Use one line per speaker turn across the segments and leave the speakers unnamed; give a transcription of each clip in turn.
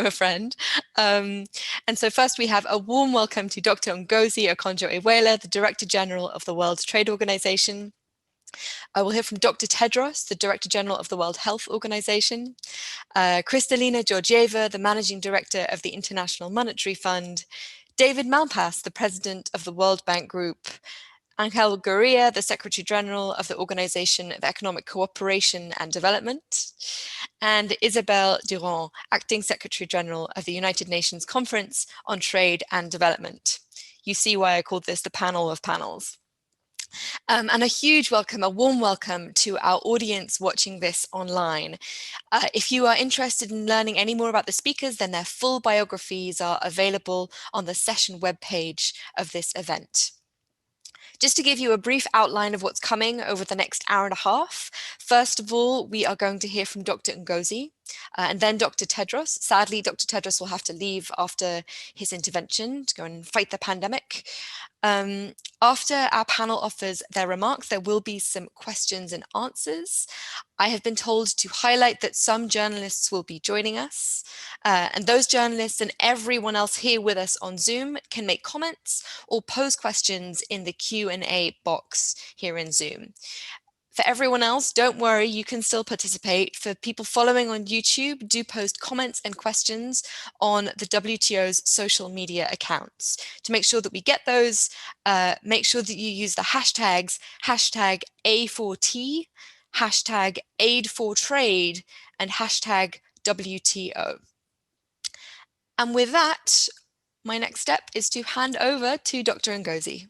a friend. And so first we have a warm welcome to Dr. Ngozi Okonjo-Iweala, the Director General of the World Trade Organization. We'll hear from Dr. Tedros, the Director General of the World Health Organization, Kristalina Georgieva, the Managing Director of the International Monetary Fund, David Malpass, the President of the World Bank Group, Gurría, the Secretary General of the Organization of Economic Cooperation and Development, and Isabel Duran, Acting Secretary General of the United Nations Conference on Trade and Development. You see why I called this the panel of panels. And a huge welcome, a warm welcome to our audience watching this online. If you are interested in learning any more about the speakers, then their full biographies are available on the session webpage of this event. Just to give you a brief outline of what's coming over the next hour and a half, first of all, we are going to hear from Dr. Ngozi and then Dr. Tedros. Sadly, Dr. Tedros will have to leave after his intervention to go and fight the pandemic. After our panel offers their remarks, there will be some questions and answers. I have been told to highlight that some journalists will be joining us, and those journalists and everyone else here with us on Zoom can make comments or pose questions in the Q&A box here in Zoom. For everyone else, don't worry, you can still participate. For people following on YouTube, do post comments and questions on the WTO's social media accounts. To make sure that we get those, make sure that you use the hashtags, hashtag A4T, hashtag Aid4Trade, and hashtag WTO. And with that, my next step is to hand over to Dr. Ngozi.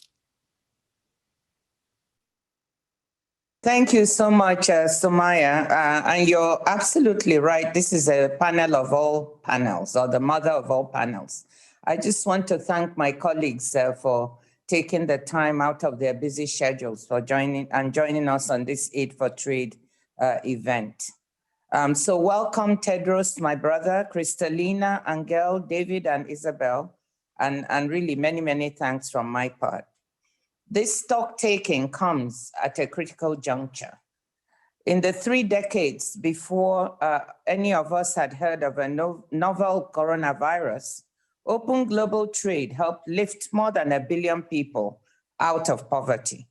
Thank you so much, Sumaya. And you're absolutely right. This is a panel of all panels, or the mother of all panels. I just want to thank my colleagues for taking the time out of their busy schedules for joining us on this Aid for Trade event. So welcome, Tedros, my brother, Kristalina, Angel, David, and Isabel, and really many, many thanks from my part. This stock taking comes at a critical juncture. In the 3 decades before any of us had heard of a novel coronavirus, open global trade helped lift more than 1 billion people out of poverty.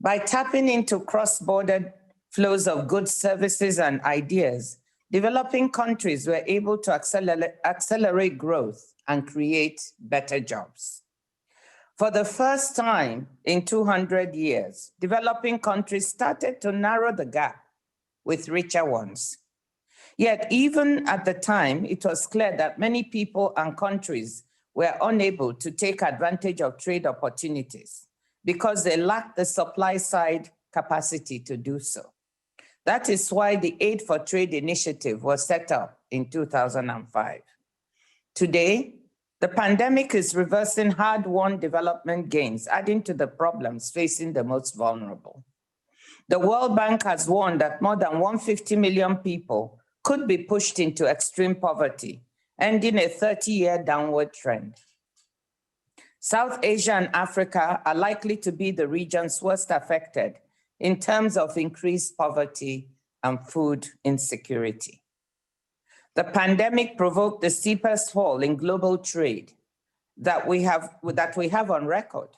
By tapping into cross-border flows of goods, services, and ideas, developing countries were able to accelerate growth and create better jobs. For the first time in 200 years, developing countries started to narrow the gap with richer ones. Yet even at the time, it was clear that many people and countries were unable to take advantage of trade opportunities because they lacked the supply side capacity to do so. That is why the Aid for Trade initiative was set up in 2005. Today, the pandemic is reversing hard-won development gains, adding to the problems facing the most vulnerable. The World Bank has warned that more than 150 million people could be pushed into extreme poverty, ending a 30-year downward trend. South Asia and Africa are likely to be the regions worst affected in terms of increased poverty and food insecurity. The pandemic provoked the steepest fall in global trade that we have on record.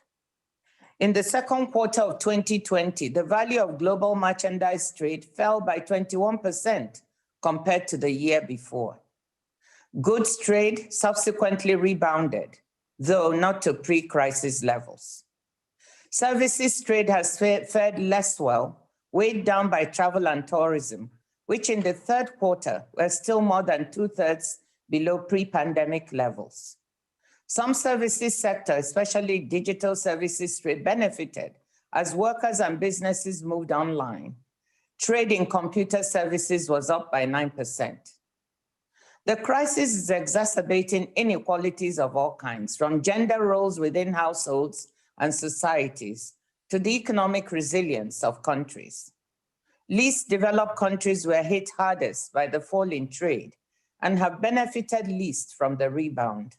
In the second quarter of 2020, the value of global merchandise trade fell by 21% compared to the year before. Goods trade subsequently rebounded, though not to pre-crisis levels. Services trade has fared less well, weighed down by travel and tourism, which in the third quarter were still more than 2/3 below pre-pandemic levels. Some services sector, especially digital services trade, benefited as workers and businesses moved online. Trade in computer services was up by 9%. The crisis is exacerbating inequalities of all kinds, from gender roles within households and societies to the economic resilience of countries. Least developed countries were hit hardest by the fall in trade and have benefited least from the rebound.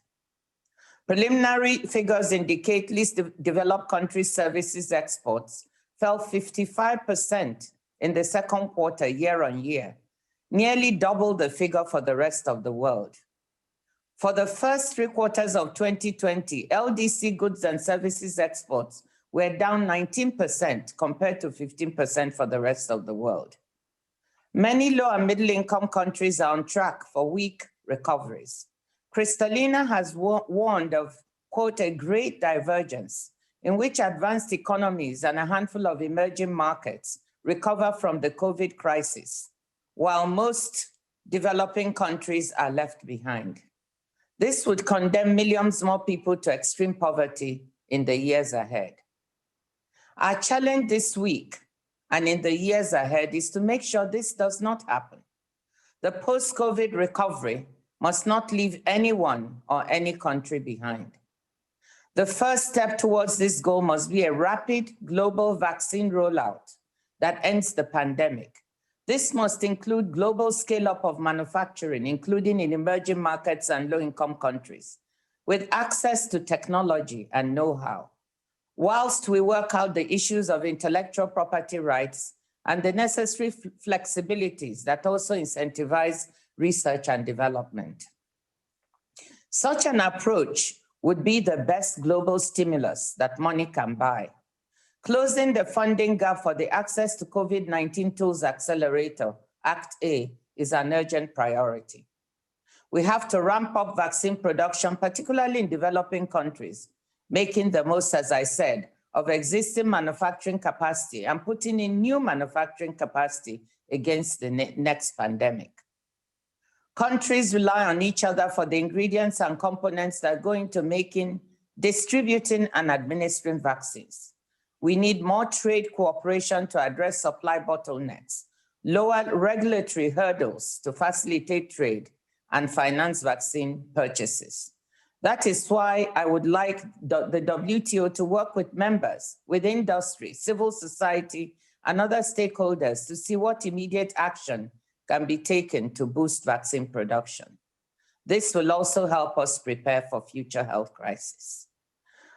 Preliminary figures indicate least developed countries' services exports fell 55% in the second quarter year on year, nearly double the figure for the rest of the world. For the first 3 quarters of 2020, LDC goods and services exports were down 19% compared to 15% for the rest of the world. Many low and middle income countries are on track for weak recoveries. Kristalina has warned of, quote, a great divergence in which advanced economies and a handful of emerging markets recover from the COVID crisis, while most developing countries are left behind. This would condemn millions more people to extreme poverty in the years ahead. Our challenge this week and in the years ahead is to make sure this does not happen. The post-COVID recovery must not leave anyone or any country behind. The first step towards this goal must be a rapid global vaccine rollout that ends the pandemic. This must include global scale-up of manufacturing, including in emerging markets and low-income countries, with access to technology and know-how, whilst we work out the issues of intellectual property rights and the necessary flexibilities that also incentivize research and development. Such an approach would be the best global stimulus that money can buy. Closing the funding gap for the Access to COVID-19 Tools Accelerator, Act A, is an urgent priority. We have to ramp up vaccine production, particularly in developing countries, making the most, as I said, of existing manufacturing capacity and putting in new manufacturing capacity against the next pandemic. Countries rely on each other for the ingredients and components that go into making, distributing, and administering vaccines. We need more trade cooperation to address supply bottlenecks, lower regulatory hurdles to facilitate trade, and finance vaccine purchases. That is why I would like the WTO to work with members, with industry, civil society, and other stakeholders to see what immediate action can be taken to boost vaccine production. This will also help us prepare for future health crises.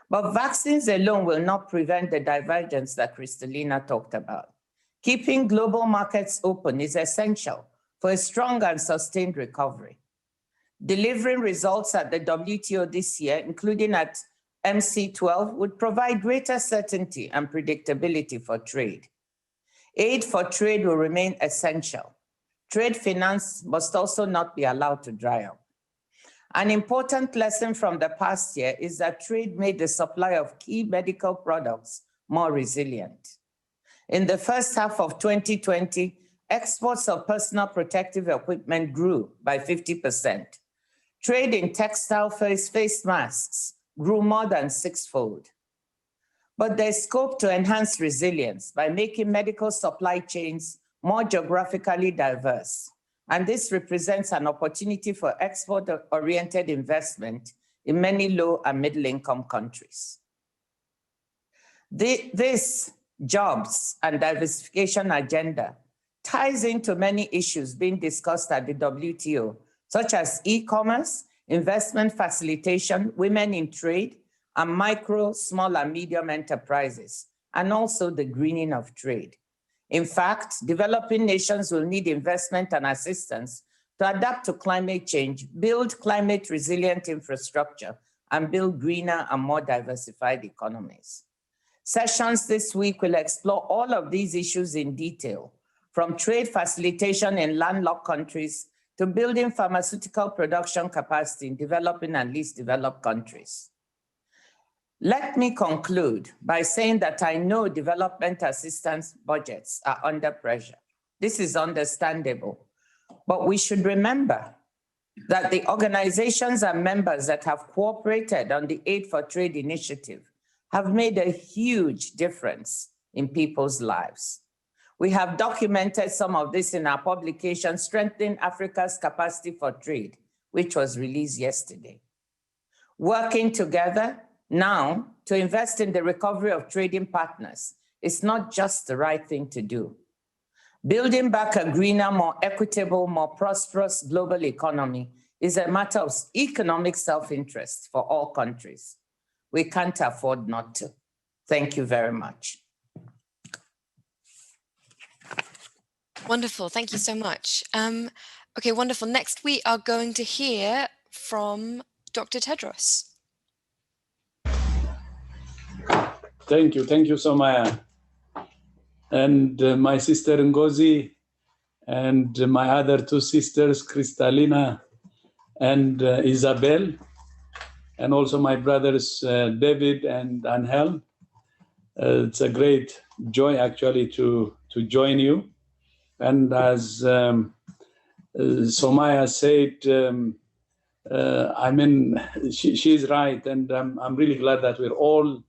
But vaccines alone will not prevent the divergence that Kristalina talked about. Keeping global markets open is essential for a strong and sustained recovery. Delivering results at the WTO this year, including at MC12, would provide greater certainty and predictability for trade. Aid for trade will remain essential. Trade finance must also not be allowed to dry up. An important lesson from the past year is that trade made the supply of key medical products more resilient. In the first half of 2020, exports of personal protective equipment grew by 50%. Trade in textile face masks grew more than 6-fold. But there's scope to enhance resilience by making medical supply chains more geographically diverse. And this represents an opportunity for export-oriented investment in many low and middle-income countries. This jobs and diversification agenda ties into many issues being discussed at the WTO, such as e-commerce, investment facilitation, women in trade, and micro, small, and medium enterprises, and also the greening of trade. In fact, developing nations will need investment and assistance to adapt to climate change, build climate-resilient infrastructure, and build greener and more diversified economies. Sessions this week will explore all of these issues in detail, from trade facilitation in landlocked countries to building pharmaceutical production capacity in developing and least developed countries. Let me conclude by saying that I know development assistance budgets are under pressure. This is understandable, but we should remember that the organizations and members that have cooperated on the Aid for Trade initiative have made a huge difference in people's lives. We have documented some of this in our publication, Strengthening Africa's Capacity for Trade, which was released yesterday. Working together now to invest in the recovery of trading partners is not just the right thing to do. Building back a greener, more equitable, more prosperous global economy is a matter of economic self-interest for all countries. We can't afford not to. Thank you very much.
Wonderful, thank you so much. Okay, wonderful. Next, we are going to hear from Dr. Tedros.
Thank you, Somaya. And my sister Ngozi, and my other two sisters, Kristalina and Isabelle, and also my brothers, David and Angel. It's a great joy, actually, to join you. And as Somaya said, I mean, she's right, and I'm really glad that we're all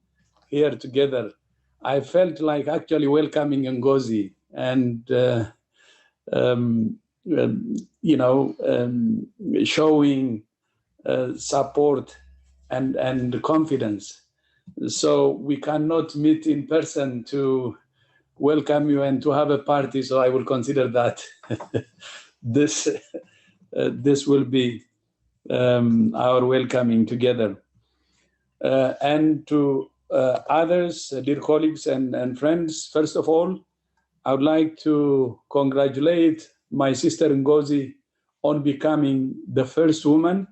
here together. I felt like actually welcoming Ngozi and showing support and confidence. So we cannot meet in person to welcome you and to have a party. So I will consider that this will be our welcoming together. And to others, dear colleagues and friends, first of all, I would like to congratulate my sister Ngozi on becoming the first woman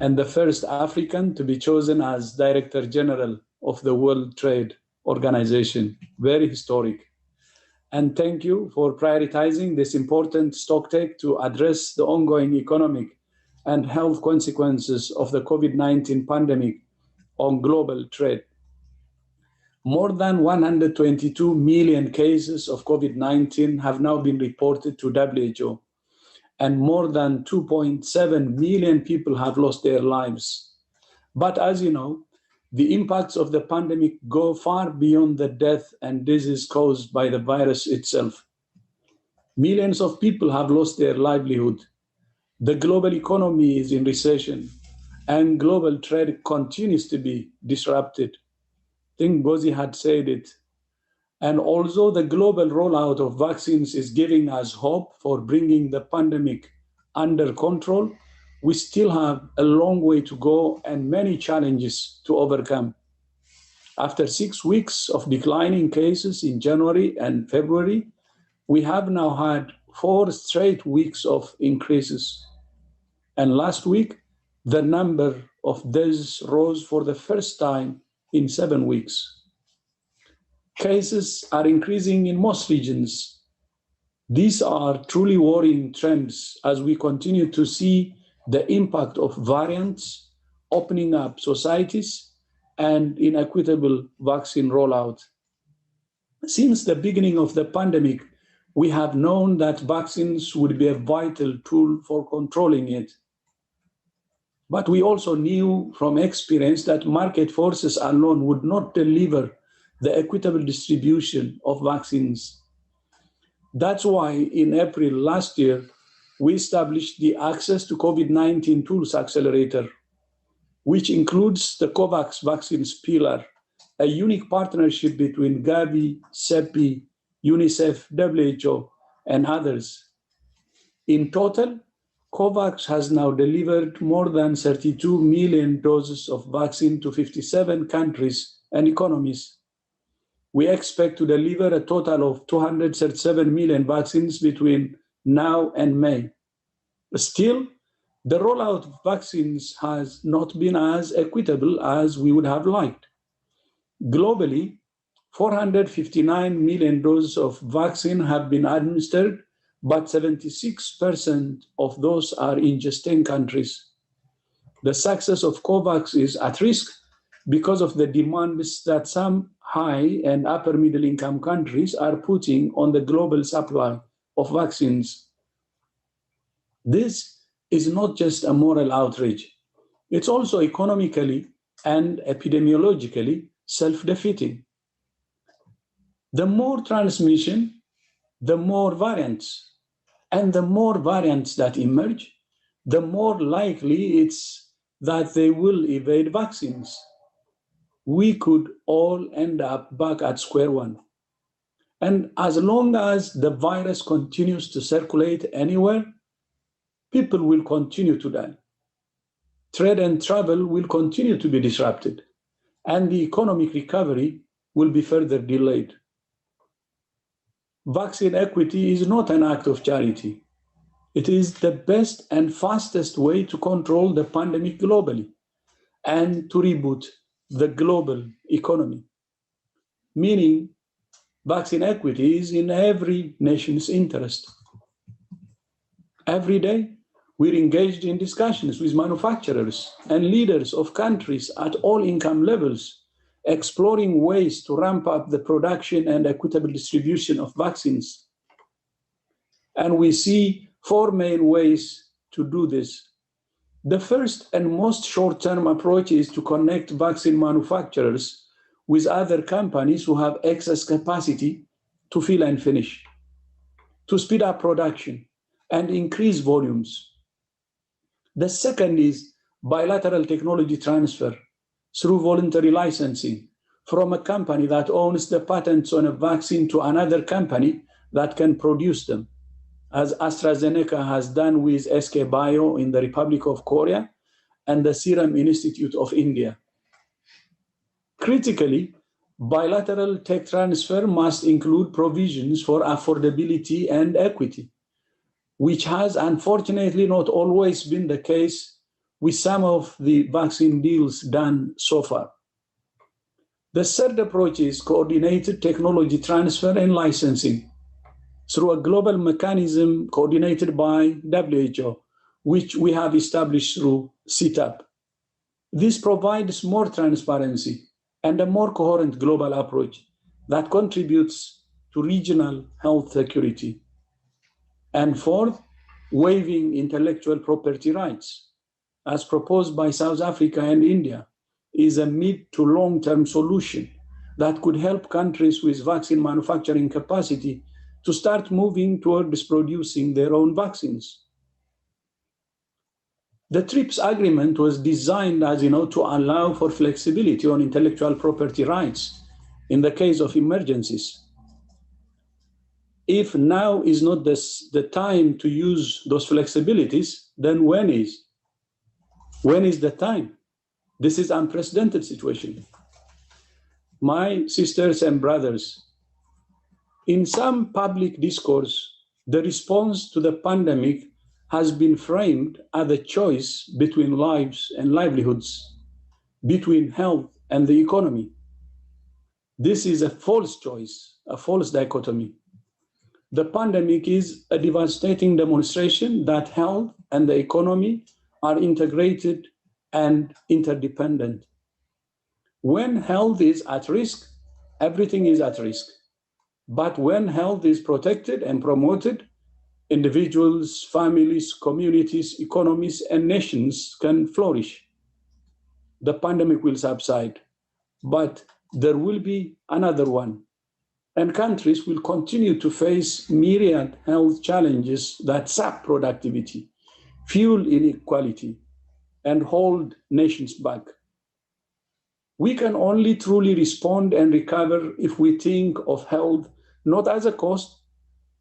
and the first African to be chosen as Director General of the World Trade Organization. Very historic. And thank you for prioritizing this important stocktake to address the ongoing economic and health consequences of the COVID-19 pandemic on global trade. More than 122 million cases of COVID-19 have now been reported to WHO, and more than 2.7 million people have lost their lives. But as you know, the impacts of the pandemic go far beyond the death and disease caused by the virus itself. Millions of people have lost their livelihood. The global economy is in recession, and global trade continues to be disrupted. I think Ngozi had said it. And although the global rollout of vaccines is giving us hope for bringing the pandemic under control, we still have a long way to go and many challenges to overcome. After 6 weeks of declining cases in January and February, we have now had 4 straight weeks of increases. And last week, the number of deaths rose for the first time in 7 weeks. Cases are increasing in most regions. These are truly worrying trends as we continue to see the impact of variants opening up societies and inequitable vaccine rollout. Since the beginning of the pandemic, we have known that vaccines would be a vital tool for controlling it. But we also knew from experience that market forces alone would not deliver the equitable distribution of vaccines. That's why in April last year, we established the Access to COVID-19 Tools Accelerator, which includes the COVAX vaccines pillar, a unique partnership between Gavi, CEPI, UNICEF, WHO, and others. In total, COVAX has now delivered more than 32 million doses of vaccine to 57 countries and economies. We expect to deliver a total of 237 million vaccines between now and May. Still, the rollout of vaccines has not been as equitable as we would have liked. Globally, 459 million doses of vaccine have been administered, but 76% of those are in just 10 countries. The success of COVAX is at risk because of the demands that some high and upper middle income countries are putting on the global supply of vaccines. This is not just a moral outrage. It's also economically and epidemiologically self-defeating. The more transmission, the more variants. And the more variants that emerge, the more likely it's that they will evade vaccines. We could all end up back at square one. And as long as the virus continues to circulate anywhere, people will continue to die. Trade and travel will continue to be disrupted, and the economic recovery will be further delayed. Vaccine equity is not an act of charity. It is the best and fastest way to control the pandemic globally and to reboot the global economy. Meaning, vaccine equity is in every nation's interest. Every day, we're engaged in discussions with manufacturers and leaders of countries at all income levels, exploring ways to ramp up the production and equitable distribution of vaccines. And we see four main ways to do this. The first and most short-term approach is to connect vaccine manufacturers with other companies who have excess capacity to fill and finish, to speed up production and increase volumes. The second is bilateral technology transfer through voluntary licensing from a company that owns the patents on a vaccine to another company that can produce them, as AstraZeneca has done with SK Bio in the Republic of Korea and the Serum Institute of India. Critically, bilateral tech transfer must include provisions for affordability and equity, which has unfortunately not always been the case with some of the vaccine deals done so far. The third approach is coordinated technology transfer and licensing through a global mechanism coordinated by WHO, which we have established through CTAP. This provides more transparency and a more coherent global approach that contributes to regional health security. And fourth, waiving intellectual property rights, as proposed by South Africa and India, is a mid to long-term solution that could help countries with vaccine manufacturing capacity to start moving towards producing their own vaccines. The TRIPS agreement was designed, as you know, to allow for flexibility on intellectual property rights in the case of emergencies. If now is not the time to use those flexibilities, then when is? When is the time? This is an unprecedented situation. My sisters and brothers, in some public discourse, the response to the pandemic has been framed as a choice between lives and livelihoods, between health and the economy. This is a false choice, a false dichotomy. The pandemic is a devastating demonstration that health and the economy are integrated and interdependent. When health is at risk, everything is at risk. But when health is protected and promoted, individuals, families, communities, economies, and nations can flourish. The pandemic will subside, but there will be another one. And countries will continue to face myriad health challenges that sap productivity, fuel inequality, and hold nations back. We can only truly respond and recover if we think of health not as a cost,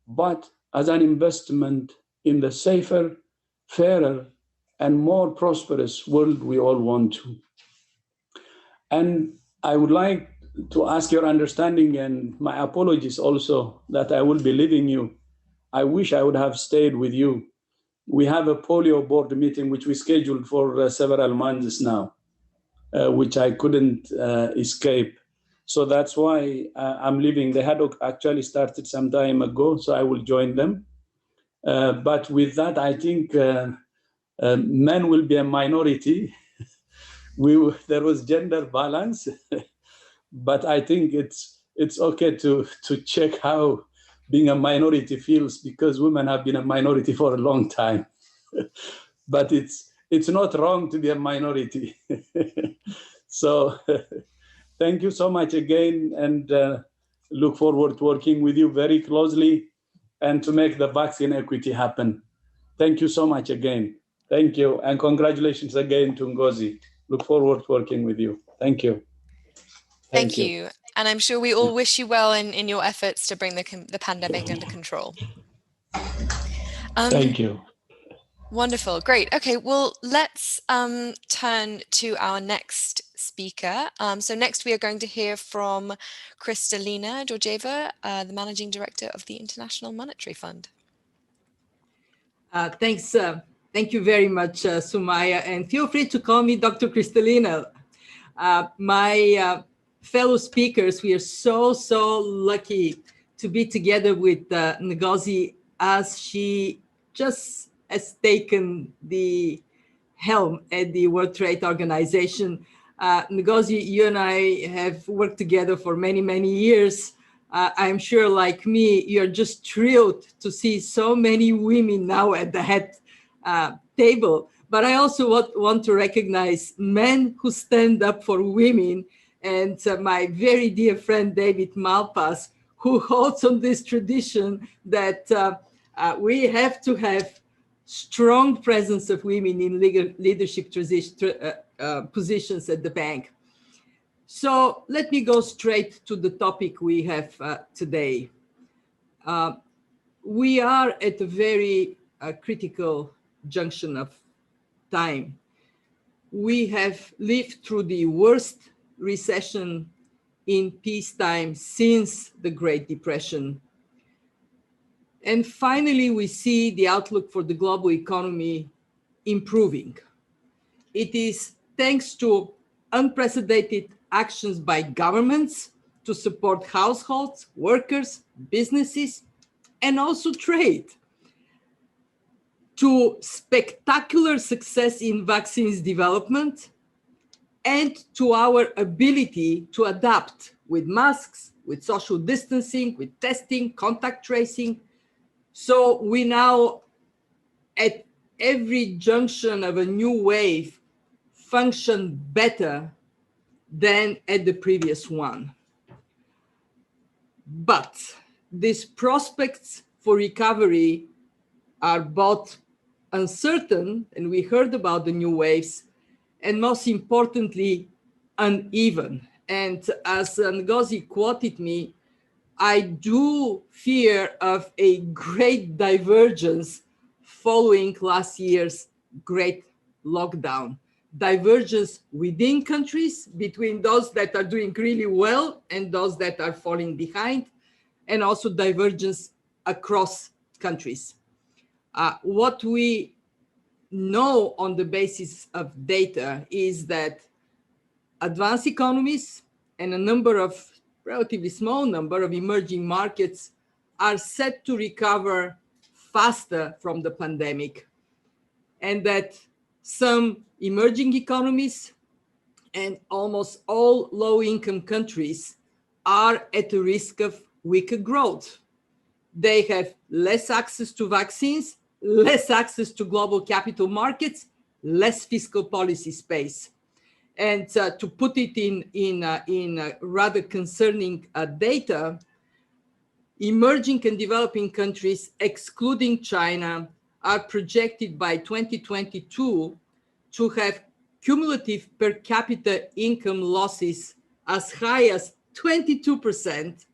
but as an investment in the safer, fairer, and more prosperous world we all want to. And I would like to ask your understanding and my apologies also that I will be leaving you. I wish I would have stayed with you. We have a polio board meeting, which we scheduled for several months now, which I couldn't escape. So that's why I'm leaving. They had actually started some time ago, so I will join them. But with that, I think men will be a minority. There was gender balance, but I think it's okay to check how being a minority feels, because women have been a minority for a long time. But it's not wrong to be a minority. So thank you so much again, and look forward to working with you very closely and to make the vaccine equity happen. Thank you so much again. Thank you, and congratulations again to Ngozi. Look forward to working with you. Thank you.
Thank you. And I'm sure we all wish you well in your efforts to bring the pandemic under control.
Thank you.
Wonderful. Great. Okay, well, let's turn to our next speaker. So next we are going to hear from Kristalina Georgieva, the Managing Director of the International Monetary Fund.
Thanks. Thank you very much, Sumaya, and feel free to call me Dr. Kristalina. My fellow speakers, we are so lucky to be together with Ngozi, as she just has taken the helm at the World Trade Organization. Ngozi, you and I have worked together for many years. I'm sure, like me, you're just thrilled to see so many women now at the head table. But I also want to recognize men who stand up for women, and my very dear friend David Malpass, who holds on this tradition that we have to have strong presence of women in leadership positions at the bank. So let me go straight to the topic we have today. We are at a very critical junction of time. We have lived through the worst recession in peacetime since the Great Depression. And finally, we see the outlook for the global economy improving. It is thanks to unprecedented actions by governments to support households, workers, businesses, and also trade, to spectacular success in vaccines development, and to our ability to adapt with masks, with social distancing, with testing, contact tracing. So we now, at every junction of a new wave, function better than at the previous one. But these prospects for recovery are both uncertain, and we heard about the new waves, and most importantly, uneven. And as Ngozi quoted me, I do fear of a great divergence following last year's great lockdown. Divergence within countries, between those that are doing really well and those that are falling behind, and also divergence across countries. What we know on the basis of data is that advanced economies and a number of relatively small number of emerging markets are set to recover faster from the pandemic, and that some emerging economies and almost all low-income countries are at a risk of weaker growth. They have less access to vaccines, less access to global capital markets, less fiscal policy space. And to put it in rather concerning data, emerging and developing countries, excluding China, are projected by 2022 to have cumulative per capita income losses as high as 22%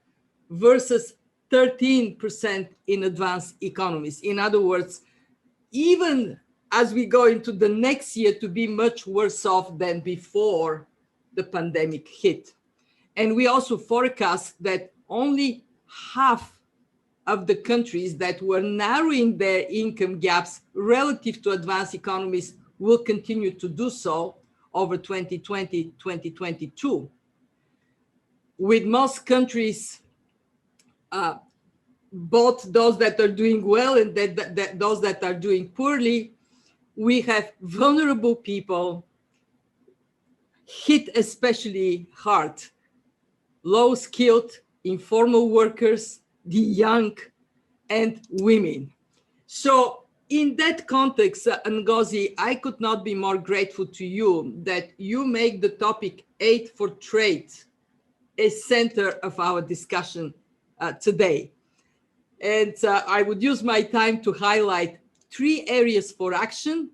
versus 13% in advanced economies. In other words, even as we go into the next year, to be much worse off than before the pandemic hit. And we also forecast that only half of the countries that were narrowing their income gaps relative to advanced economies will continue to do so over 2020, 2022. With most countries, both those that are doing well and those that are doing poorly, we have vulnerable people hit especially hard. Low-skilled, informal workers, the young, and women. So in that context, Ngozi, I could not be more grateful to you that you make the topic aid for trade a center of our discussion today. And I would use my time to highlight 3 areas for action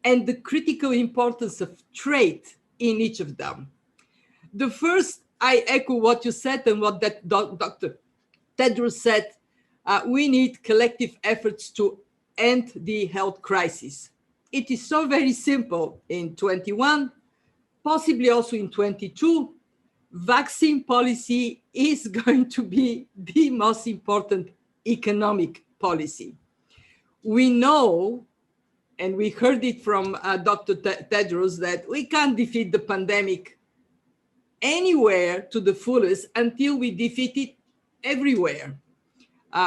and the critical importance of trade in each of them. The first, I echo what you said and what that Dr. Tedros said. We need collective efforts to end the health crisis. It is so very simple. In 21, possibly also in 22, vaccine policy is going to be the most important economic policy. We know, and we heard it from Dr. Tedros, that we can't defeat the pandemic anywhere to the fullest until we defeat it everywhere.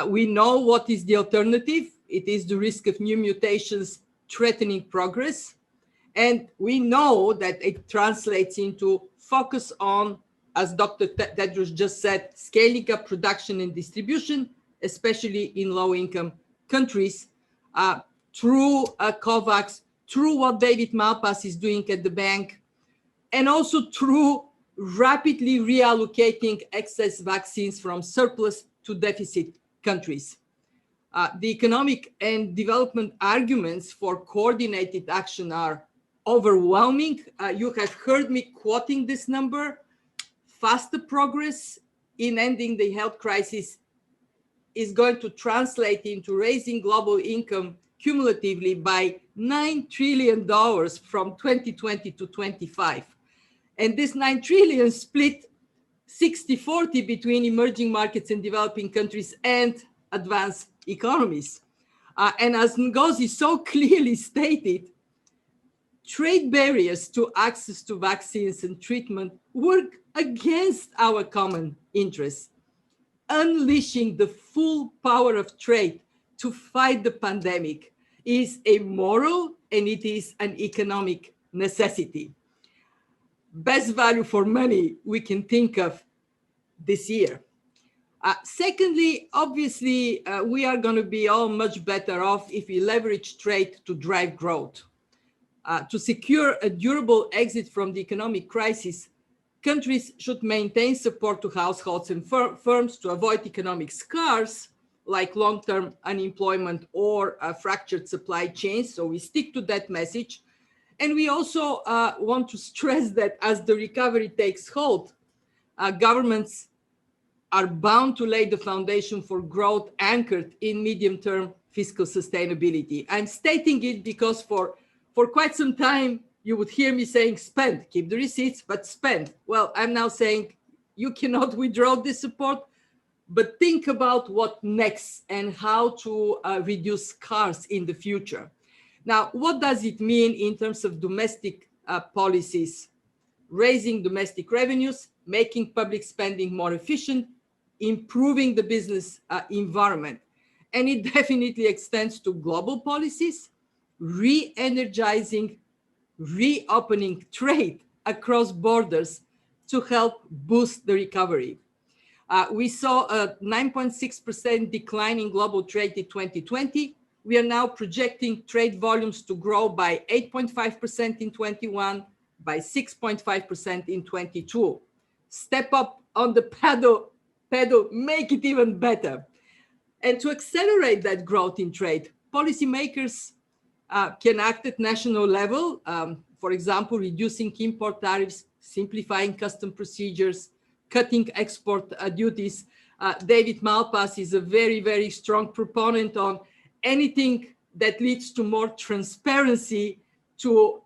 We know what is the alternative. It is the risk of new mutations threatening progress. And we know that it translates into focus on, as Dr. Tedros just said, scaling up production and distribution, especially in low-income countries, through COVAX, through what David Malpass is doing at the bank, and also through rapidly reallocating excess vaccines from surplus to deficit countries. The economic and development arguments for coordinated action are overwhelming. You have heard me quoting this number. Faster progress in ending the health crisis is going to translate into raising global income cumulatively by $9 trillion from 2020 to 25. And this 9 trillion split 60-40 between emerging markets and developing countries and advanced economies. And as Ngozi so clearly stated, trade barriers to access to vaccines and treatment work against our common interests. Unleashing the full power of trade to fight the pandemic is a moral and it is an economic necessity. Best value for money we can think of this year. Secondly, obviously, we are going to be all much better off if we leverage trade to drive growth. To secure a durable exit from the economic crisis, countries should maintain support to households and firms to avoid economic scars like long-term unemployment or fractured supply chains. So we stick to that message. And we also want to stress that as the recovery takes hold, governments are bound to lay the foundation for growth anchored in medium-term fiscal sustainability. I'm stating it because for quite some time, you would hear me saying, spend, keep the receipts, but spend. Well, I'm now saying you cannot withdraw this support, but think about what next and how to reduce scars in the future. Now, what does it mean in terms of domestic policies? Raising domestic revenues, making public spending more efficient, improving the business environment. And it definitely extends to global policies, re-energizing, reopening trade across borders to help boost the recovery. We saw a 9.6% decline in global trade in 2020. We are now projecting trade volumes to grow by 8.5% in 21, by 6.5% in 22. Step up on the pedal, make it even better. And to accelerate that growth in trade, policymakers can act at national level, for example, reducing import tariffs, simplifying custom procedures, cutting export duties. David Malpass is a very, very strong proponent on anything that leads to more transparency to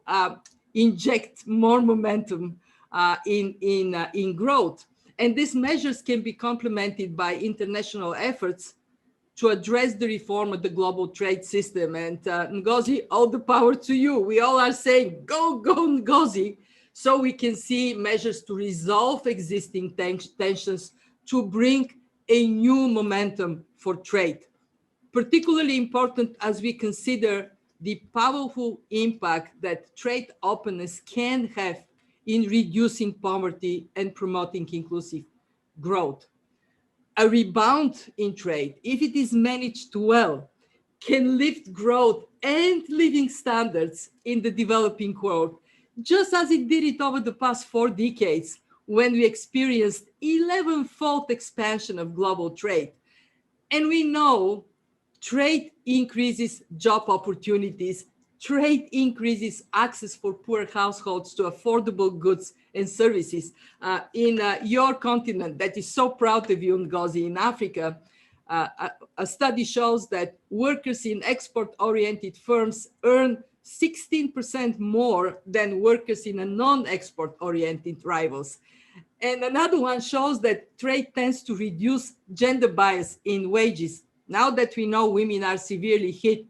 inject more momentum in growth. And these measures can be complemented by international efforts to address the reform of the global trade system. And Ngozi, all the power to you. We all are saying, go, go, Ngozi, so we can see measures to resolve existing tensions, to bring a new momentum for trade. Particularly important as we consider the powerful impact that trade openness can have in reducing poverty and promoting inclusive growth. A rebound in trade, if it is managed well, can lift growth and living standards in the developing world, just as it did it over the past 4 decades when we experienced 11-fold expansion of global trade. And we know trade increases job opportunities, trade increases access for poor households to affordable goods and services. In your continent that is so proud of you, Ngozi, in Africa, a study shows that workers in export-oriented firms earn 16% more than workers in a non-export-oriented rivals. And another one shows that trade tends to reduce gender bias in wages. Now that we know women are severely hit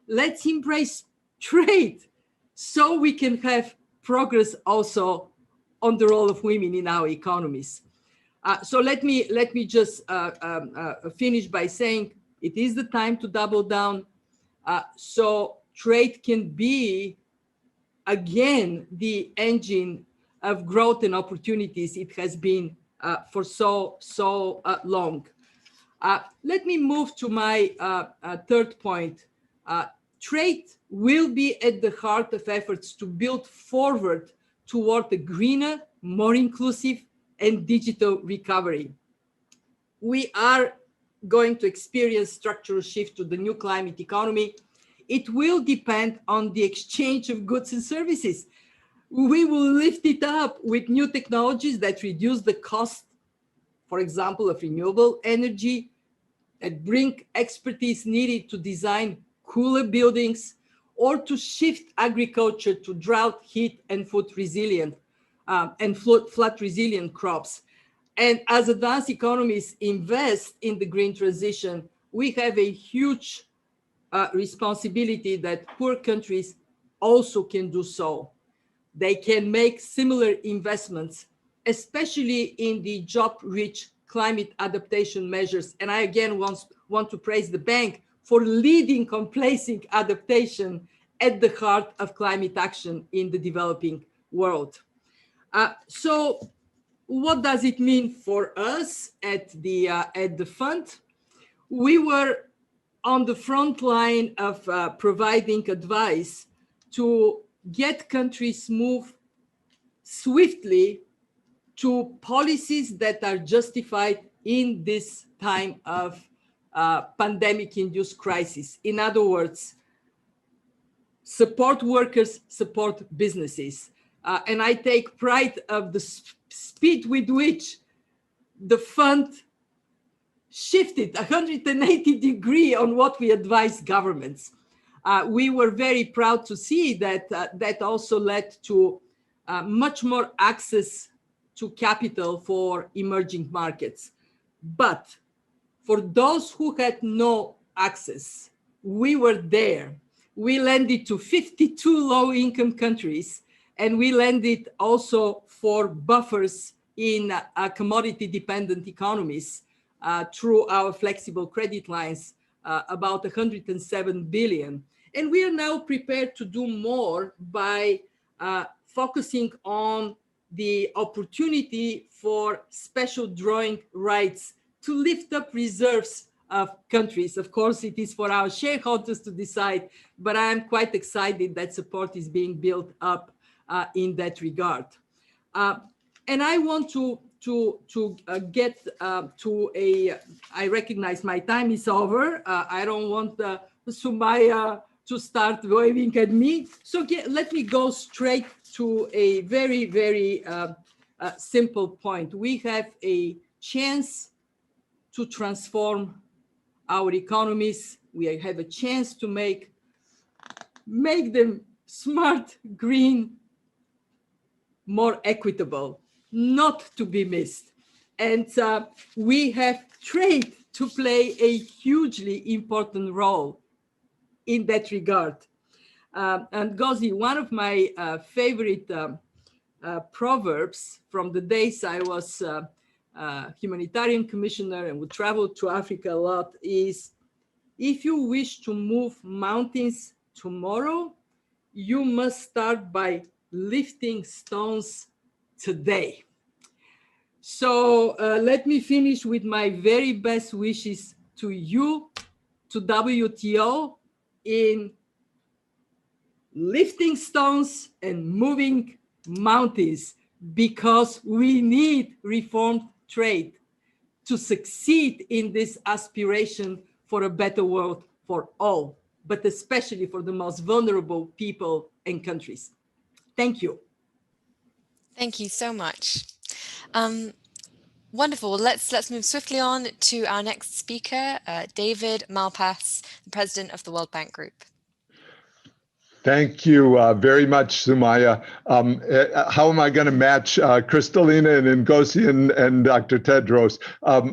let's embrace trade so we can have progress also on the role of women in our economies. So let me just finish by saying it is the time to double down so trade can be again the engine of growth and opportunities it has been for so long. Let me move to my third point. Trade will be at the heart of efforts to build forward toward a greener, more inclusive, and digital recovery. We are going to experience structural shift to the new climate economy. It will depend on the exchange of goods and services. We will lift it up with new technologies that reduce the cost, for example, of renewable energy, that bring expertise needed to design cooler buildings or to shift agriculture to drought, heat, and flood resilient crops. And as advanced economies invest in the green transition, we have a huge responsibility that poor countries also can do so. They can make similar investments, especially in the job-rich climate adaptation measures. And I again want to praise the bank for leading on placing adaptation at the heart of climate action in the developing world. So what does it mean for us at the fund? We were on the front line of providing advice to get countries move swiftly to policies that are justified in this time of pandemic-induced crisis. In other words, support workers, support businesses. And I take pride of the speed with which the fund shifted 180 degrees on what we advise governments. We were very proud to see that that also led to much more access to capital for emerging markets. But for those who had no access, we were there. We lended to 52 low-income countries, and we lended also for buffers in commodity-dependent economies through our flexible credit lines, about 107 billion. And we are now prepared to do more by focusing on the opportunity for special drawing rights to lift up reserves of countries. Of course, it is for our shareholders to decide, but I am quite excited that support is being built up in that regard. And I want to get to a, I recognize my time is over. I don't want Sumaya to start waving at me. So let me go straight to a very, very simple point. We have a chance to transform our economies. We have a chance to make them smart, green, more equitable, not to be missed. And we have trade to play a hugely important role in that regard. And Ngozi, one of my favorite proverbs from the days I was humanitarian commissioner and would travel to Africa a lot is, if you wish to move mountains tomorrow, you must start by lifting stones today. So let me finish with my very best wishes to you, to WTO, in lifting stones and moving mountains, because we need reformed trade to succeed in this aspiration for a better world for all, but especially for the most vulnerable people and countries. Thank you.
Thank you so much. Wonderful. Let's move swiftly on to our next speaker, David Malpass, the president of the World Bank Group.
Thank you very much, Sumaya. How am I going to match Kristalina and Ngozi and Dr. Tedros?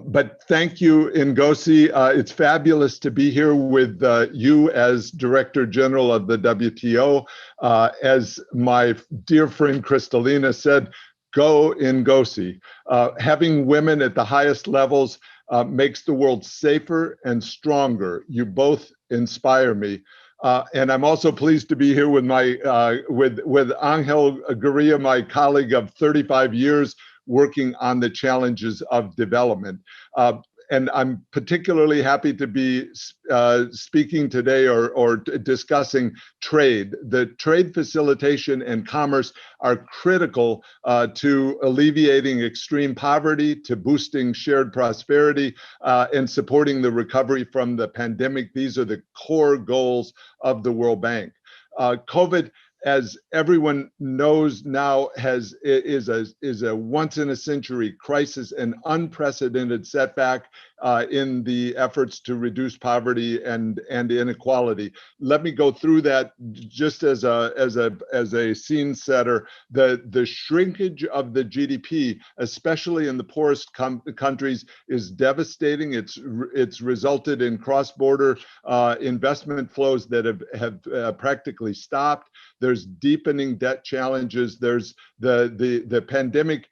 But thank you, Ngozi. It's fabulous to be here with you as Director General of the WTO. As my dear friend Kristalina said, go Ngozi. Having women at the highest levels makes the world safer and stronger. You both inspire me. And I'm also pleased to be here with my with Angel Gurría, my colleague of 35 years working on the challenges of development. And I'm particularly happy to be speaking today or discussing trade. The trade facilitation and commerce are critical to alleviating extreme poverty, to boosting shared prosperity, and supporting the recovery from the pandemic. These are the core goals of the World Bank. COVID, as everyone knows now, is a once in a century crisis, an unprecedented setback in the efforts to reduce poverty and inequality. Let me go through that just as a scene setter. The shrinkage of the GDP, especially in the poorest countries, is devastating. It's resulted in cross-border investment flows that have practically stopped. There's deepening debt challenges. There's the pandemic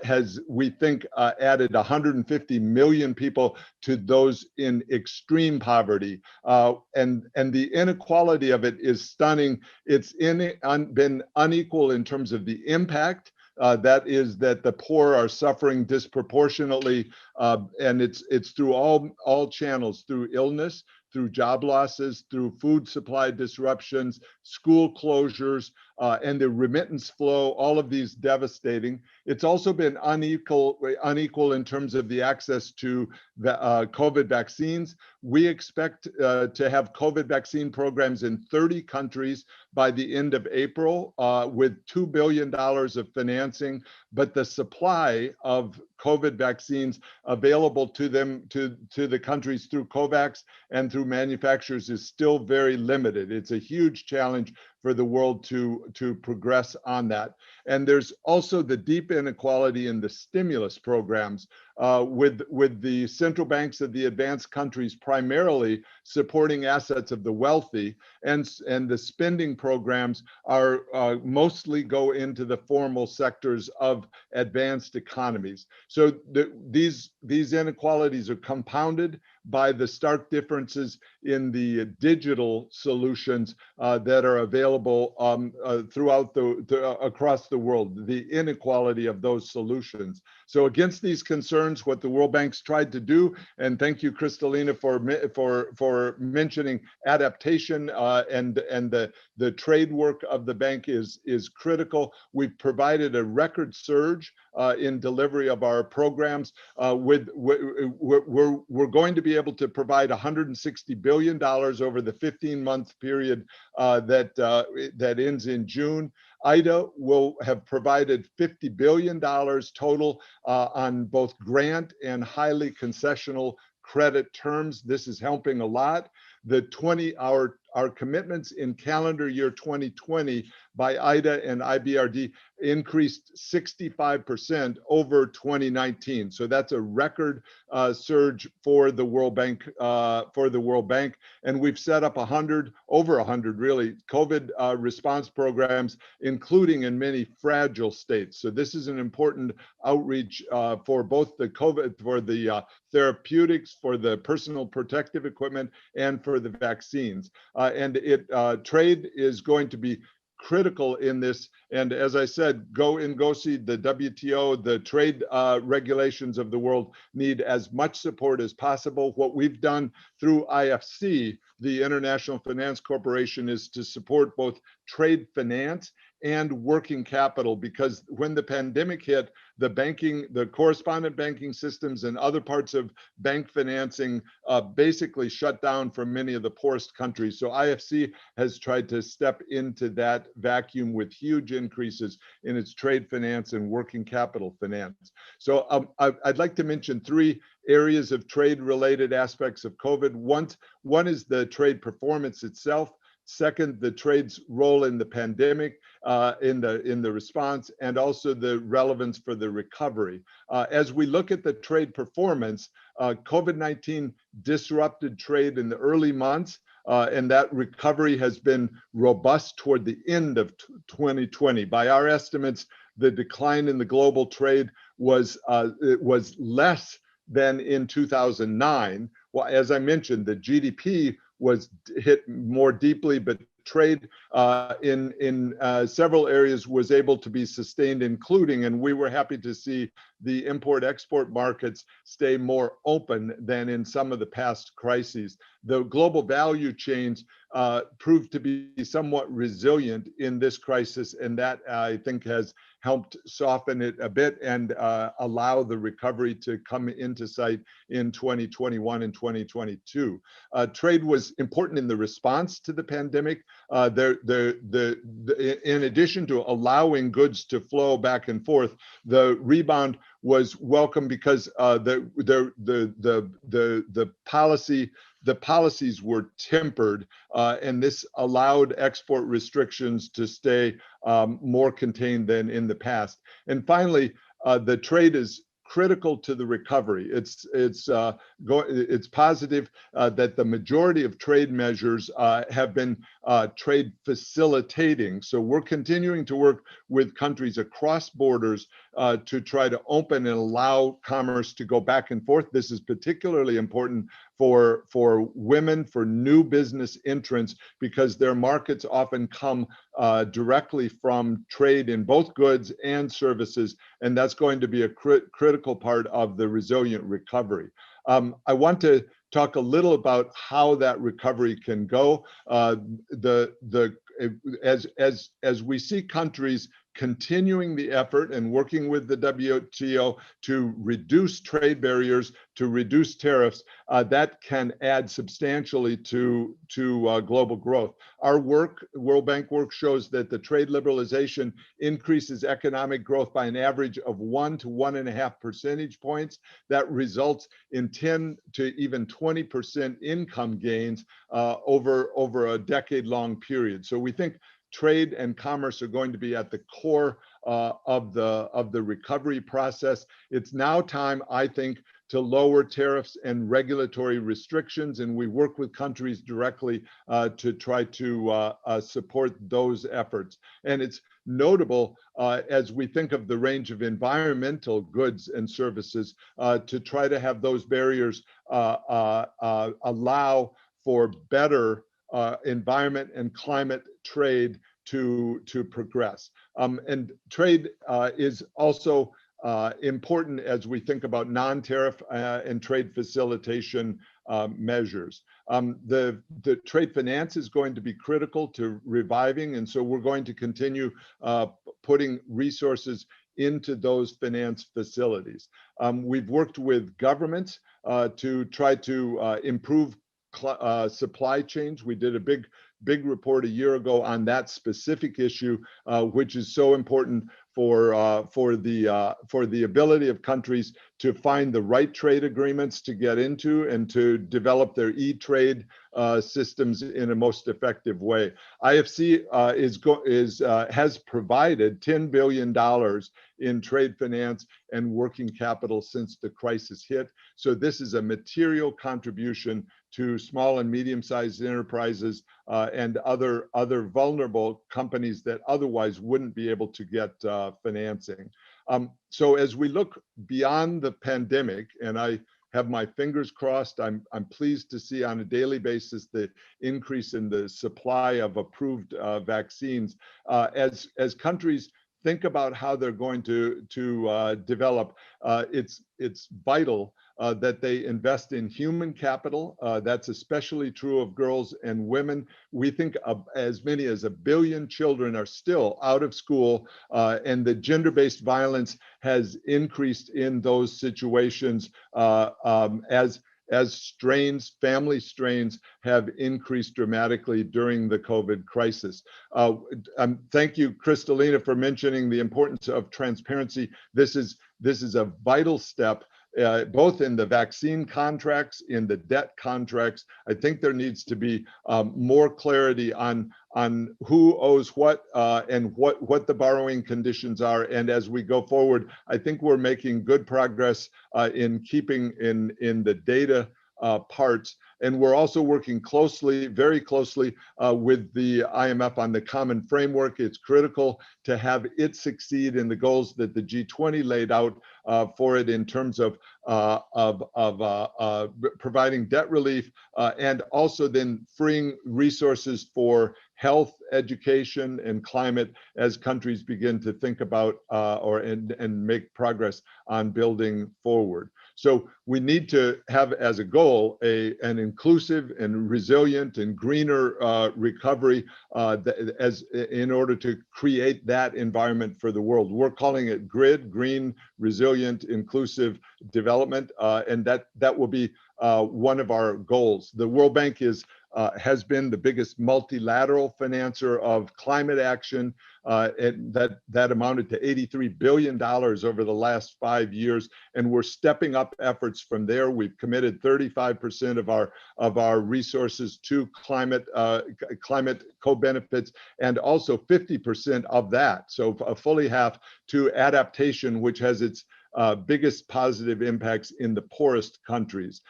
has, we think, added 150 million people to those in extreme poverty. And the inequality of it is stunning. It's been unequal in terms of the impact. That is that the poor are suffering disproportionately, and it's through all channels, through illness, through job losses, through food supply disruptions, school closures, and the remittance flow, all of these devastating. It's also been unequal in terms of the access to the COVID vaccines. We expect to have COVID vaccine programs in 30 countries by the end of April with $2 billion of financing, but the supply of COVID vaccines available to them, to the countries through COVAX and through manufacturers is still very limited. It's a huge challenge for the world to progress on that. And there's also the deep inequality in the stimulus programs with the central banks of the advanced countries primarily supporting assets of the wealthy, and the spending programs are mostly go into the formal sectors of advanced economies. So these inequalities are compounded by the stark differences in the digital solutions that are available throughout across the world, the inequality of those solutions. So against these concerns, what the World Bank's tried to do, and thank you, Kristalina, for mentioning adaptation and the trade work of the bank is critical. We've provided a record surge in delivery of our programs. We're going to be able to provide $160 billion over the 15-month period that ends in June. IDA will have provided $50 billion total on both grant and highly concessional credit terms. This is helping a lot. Our commitments in calendar year 2020 by IDA and IBRD increased 65% over 2019. So that's a record surge for the World Bank. And we've set up over 100 really COVID response programs, including in many fragile states. So this is an important outreach for both the COVID, for the therapeutics, for the personal protective equipment, and for the vaccines. And trade is going to be critical in this. And as I said, go Ngozi, the WTO, the trade regulations of the world need as much support as possible. What we've done through IFC, the International Finance Corporation, is to support both trade finance and working capital, because when the pandemic hit, the correspondent banking systems and other parts of bank financing basically shut down for many of the poorest countries. So IFC has tried to step into that vacuum with huge increases in its trade finance and working capital finance. So I'd like to mention three areas of trade-related aspects of COVID. One is the trade performance itself. Second, the trade's role in the pandemic, in the response, and also the relevance for the recovery. As we look at the trade performance, COVID-19 disrupted trade in the early months, and that recovery has been robust toward the end of 2020. By our estimates, the decline in the global trade was less than in 2009. Well, as I mentioned, the GDP was hit more deeply, but trade in several areas was able to be sustained, including, and we were happy to see the import-export markets stay more open than in some of the past crises. The global value chains proved to be somewhat resilient in this crisis, and that I think has helped soften it a bit and allow the recovery to come into sight in 2021 and 2022. Trade was important in the response to the pandemic. In addition to allowing goods to flow back and forth, the rebound was welcome because the policies were tempered, and this allowed export restrictions to stay more contained than in the past. And finally, the trade is critical to the recovery. It's positive that the majority of trade measures have been trade facilitating. So we're continuing to work with countries across borders to try to open and allow commerce to go back and forth. This is particularly important for women, for new business entrants, because their markets often come directly from trade in both goods and services, and that's going to be a critical part of the resilient recovery. I want to talk a little about how that recovery can go. As we see countries continuing the effort and working with the WTO to reduce trade barriers, to reduce tariffs, that can add substantially to global growth. Our work, World Bank work, shows that the trade liberalization increases economic growth by an average of 1 to 1.5 percentage points. That results in 10 to even 20% income gains over a decade-long period. So we think trade and commerce are going to be at the core of the recovery process. It's now time, I think, to lower tariffs and regulatory restrictions, and we work with countries directly to try to support those efforts. And it's notable as we think of the range of environmental goods and services to try to have those barriers allow for better environment and climate trade to progress. And trade is also important as we think about non-tariff and trade facilitation measures. The trade finance is going to be critical to reviving, and so we're going to continue putting resources into those finance facilities. We've worked with governments to try to improve supply chains. We did a big report a year ago on that specific issue, which is so important for the ability of countries to find the right trade agreements to get into and to develop their e-trade systems in a most effective way. IFC has provided $10 billion in trade finance and working capital since the crisis hit. So this is a material contribution to small and medium-sized enterprises and other vulnerable companies that otherwise wouldn't be able to get financing. So as we look beyond the pandemic, and I have my fingers crossed, I'm pleased to see on a daily basis the increase in the supply of approved vaccines. As countries think about how they're going to develop, it's vital that they invest in human capital. That's especially true of girls and women. We think as many as 1 billion children are still out of school, and the gender-based violence has increased in those situations as family strains have increased dramatically during the COVID crisis. Thank you, Kristalina, for mentioning the importance of transparency. This is a vital step both in the vaccine contracts, in the debt contracts. I think there needs to be more clarity on who owes what and what the borrowing conditions are. And as we go forward, I think we're making good progress in keeping in the data parts. And we're also working closely, very closely with the IMF on the common framework. It's critical to have it succeed in the goals that the G20 laid out for it in terms of providing debt relief and also then freeing resources for health, education, and climate as countries begin to think about and make progress on building forward. So we need to have as a goal an inclusive and resilient and greener recovery in order to create that environment for the world. We're calling it GRID, green, resilient, inclusive development, and that will be one of our goals. The World Bank has been the biggest multilateral financer of climate action. And that amounted to $83 billion over the last 5 years, and we're stepping up efforts from there. We've committed 35% of our resources to climate co-benefits, and also 50% of that, so fully half, to adaptation, which has its biggest positive impacts in the poorest countries.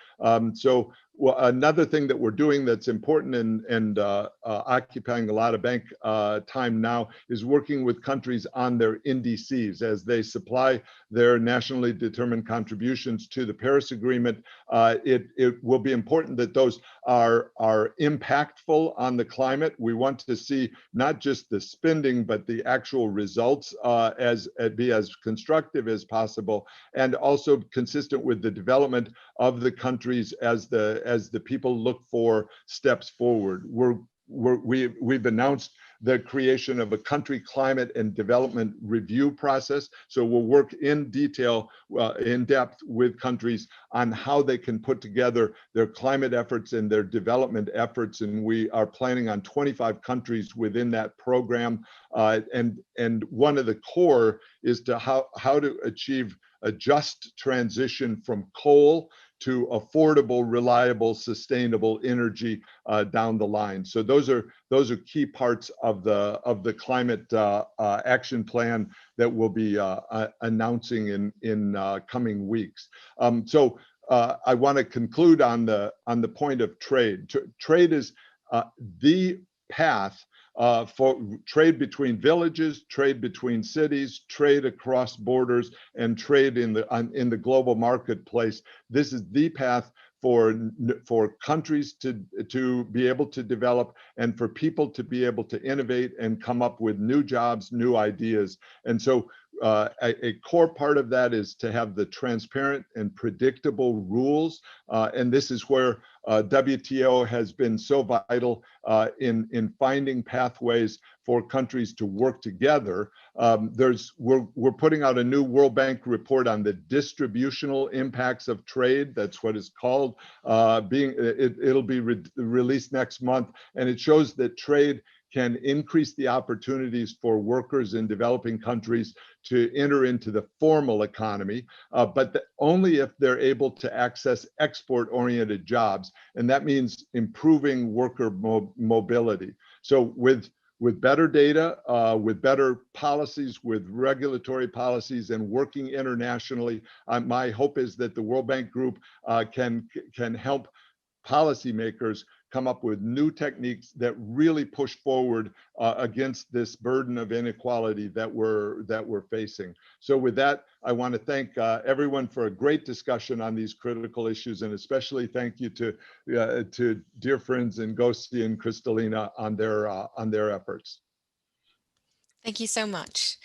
Well, another thing that we're doing that's important and occupying a lot of bank time now is working with countries on their indices as they supply their nationally determined contributions to the Paris Agreement. It will be important that those are impactful on the climate. We want to see not just the spending, but the actual results be as constructive as possible, and also consistent with the development of the countries as the people look for steps forward. We've announced the creation of a country climate and development review process. So we'll work in detail, in depth with countries on how they can put together their climate efforts and their development efforts. And we are planning on 25 countries within that program. And one of the core is to how to achieve a just transition from coal to affordable, reliable, sustainable energy down the line. So those are key parts of the climate action plan that we'll be announcing in coming weeks. I want to conclude on the point of trade. Trade is the path for trade between villages, trade between cities, trade across borders, and trade in the global marketplace. This is the path for countries to be able to develop, and for people to be able to innovate and come up with new jobs, new ideas. And so a core part of that is to have the transparent and predictable rules. And this is where WTO has been so vital in finding pathways for countries to work together. We're putting out a new World Bank report on the distributional impacts of trade. That's what it's called. It'll be released next month, and it shows that trade can increase the opportunities for workers in developing countries to enter into the formal economy, but only if they're able to access export-oriented jobs. And that means improving worker mobility. So with better data, with better policies, with regulatory policies, and working internationally, my hope is that the World Bank Group can help policymakers come up with new techniques that really push forward against this burden of inequality that we're facing. So with that, I want to thank everyone for a great discussion on these critical issues, and especially thank you to dear friends Ngozi and Kristalina on their efforts.
Thank you so much.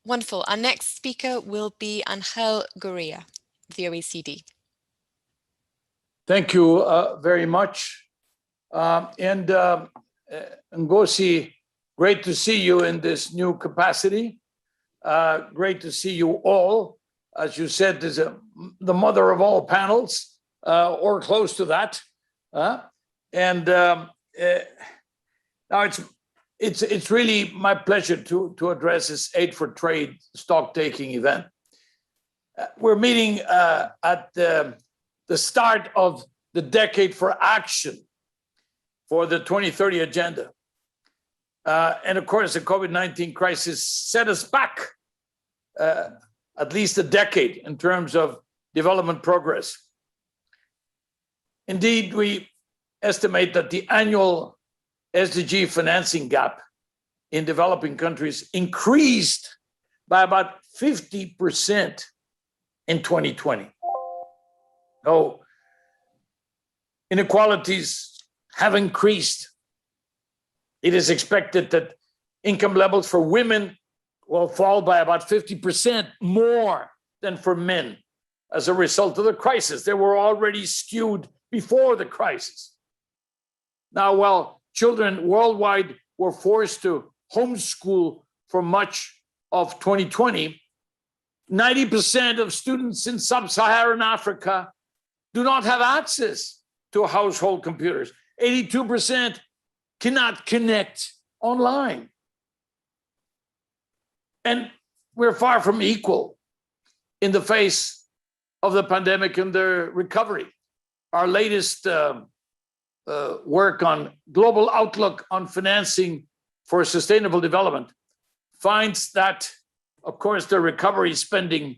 Wonderful. Our next speaker will be Angel Gurría, the OECD.
Thank you very much. Ngozi, great to see you in this new capacity. Great to see you all. As you said, is the mother of all panels, or close to that. Now it's really my pleasure to address this Aid for Trade stock-taking event. We're meeting at the start of the decade for action for the 2030 agenda. And of course, the COVID-19 crisis set us back at least a decade in terms of development progress. Indeed, we estimate that the annual SDG financing gap in developing countries increased by about 50% in 2020. So inequalities have increased. It is expected that income levels for women will fall by about 50% more than for men as a result of the crisis. They were already skewed before the crisis. Now, while children worldwide were forced to homeschool for much of 2020, 90% of students in sub-Saharan Africa do not have access to household computers. 82% cannot connect online. And we're far from equal in the face of the pandemic and the recovery. Our latest work on global outlook on financing for sustainable development finds that, of course, the recovery spending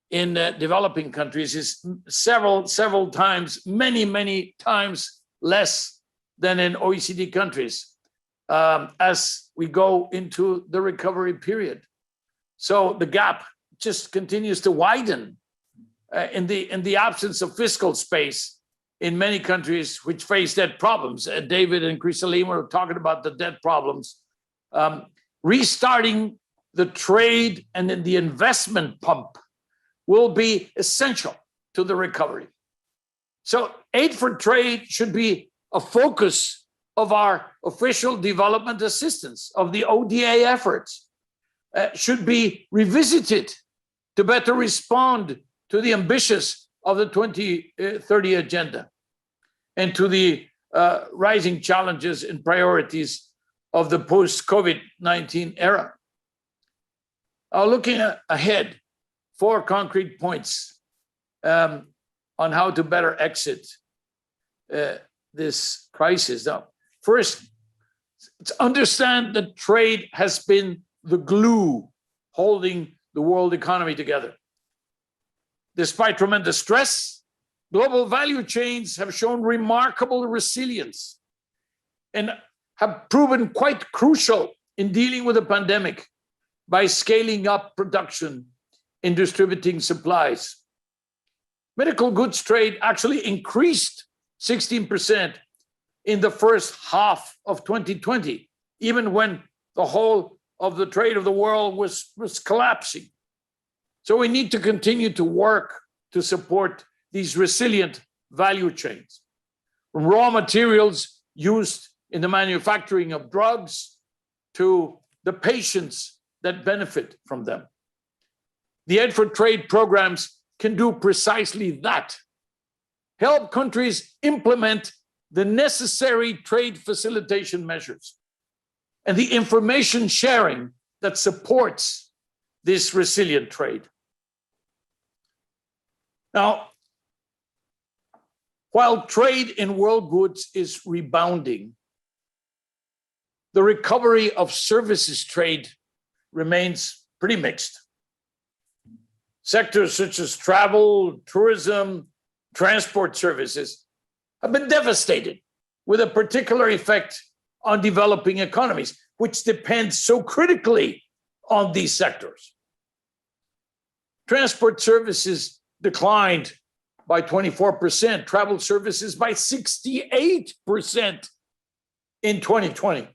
in developing countries is several times, many times less than in OECD countries as we go into the recovery period. So the gap just continues to widen in the absence of fiscal space in many countries which face debt problems. David and Kristalina were talking about the debt problems. Restarting the trade and then the investment pump will be essential to the recovery. So aid for trade should be a focus of our official development assistance, of the ODA efforts, should be revisited to better respond to the ambitions of the 2030 agenda and to the rising challenges and priorities of the post-COVID-19 era. Looking ahead, 4 concrete points on how to better exit this crisis. Now, first, to understand that trade has been the glue holding the world economy together. Despite tremendous stress, global value chains have shown remarkable resilience and have proven quite crucial in dealing with the pandemic by scaling up production and distributing supplies. Medical goods trade actually increased 16% in the first half of 2020, even when the whole of the trade of the world was collapsing. So we need to continue to work to support these resilient value chains, from raw materials used in the manufacturing of drugs to the patients that benefit from them. The Aid for Trade programs can do precisely that. Help countries implement the necessary trade facilitation measures and the information sharing that supports this resilient trade. Now, while trade in world goods is rebounding, the recovery of services trade remains pretty mixed. Sectors such as travel, tourism, transport services have been devastated, with a particular effect on developing economies, which depend so critically on these sectors. Transport services declined by 24%, travel services by 68% in 2020,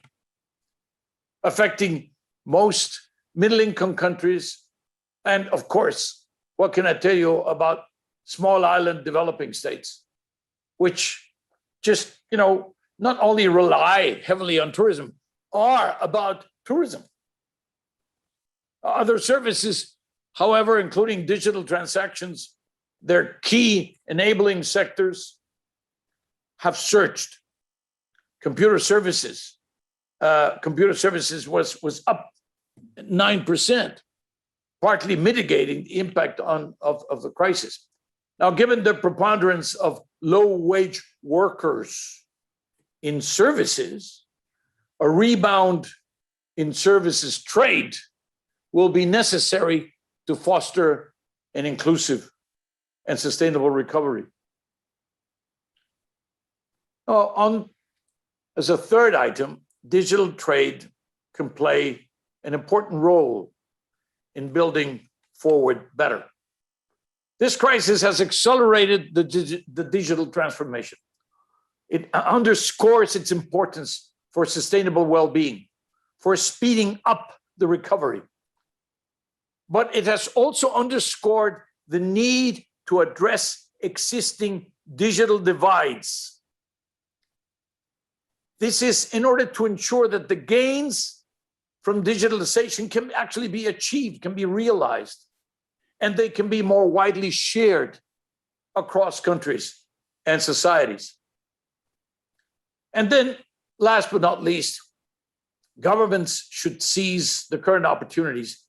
affecting most middle-income countries. And of course, what can I tell you about small island developing states, which just, not only rely heavily on tourism, are about tourism. Other services, however, including digital transactions, their key enabling sectors, have surged. Computer services was up 9%. partly mitigating the impact of the crisis. Now, given the preponderance of low-wage workers in services, a rebound in services trade will be necessary to foster an inclusive and sustainable recovery. As a third item, digital trade can play an important role in building forward better. This crisis has accelerated the digital transformation. It underscores its importance for sustainable well-being, for speeding up the recovery. But it has also underscored the need to address existing digital divides. This is in order to ensure that the gains from digitalization can actually be achieved, can be realized, and they can be more widely shared across countries and societies. And then, last but not least, governments should seize the current opportunities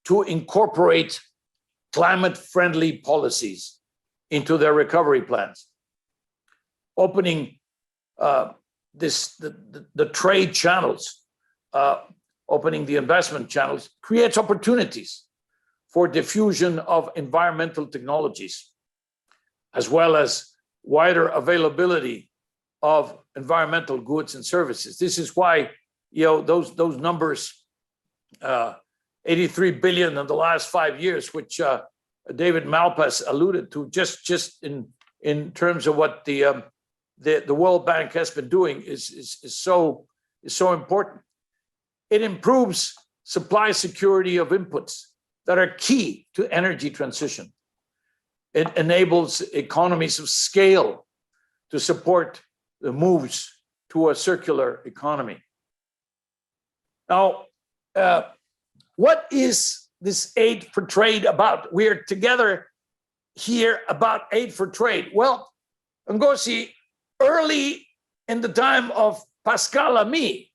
to incorporate climate-friendly policies into their recovery plans. Opening the trade channels, opening the investment channels creates opportunities for diffusion of environmental technologies, as well as wider availability of environmental goods and services. This is why, those numbers, 83 billion in the last 5 years, which David Malpass alluded to, just in terms of what the World Bank has been doing, is so important. It improves supply security of inputs that are key to energy transition. It enables economies of scale to support the moves to a circular economy. Now, what is this aid for trade about? We are together here about aid for trade. Well, Ngozi, early in the time of Pascal Lamy,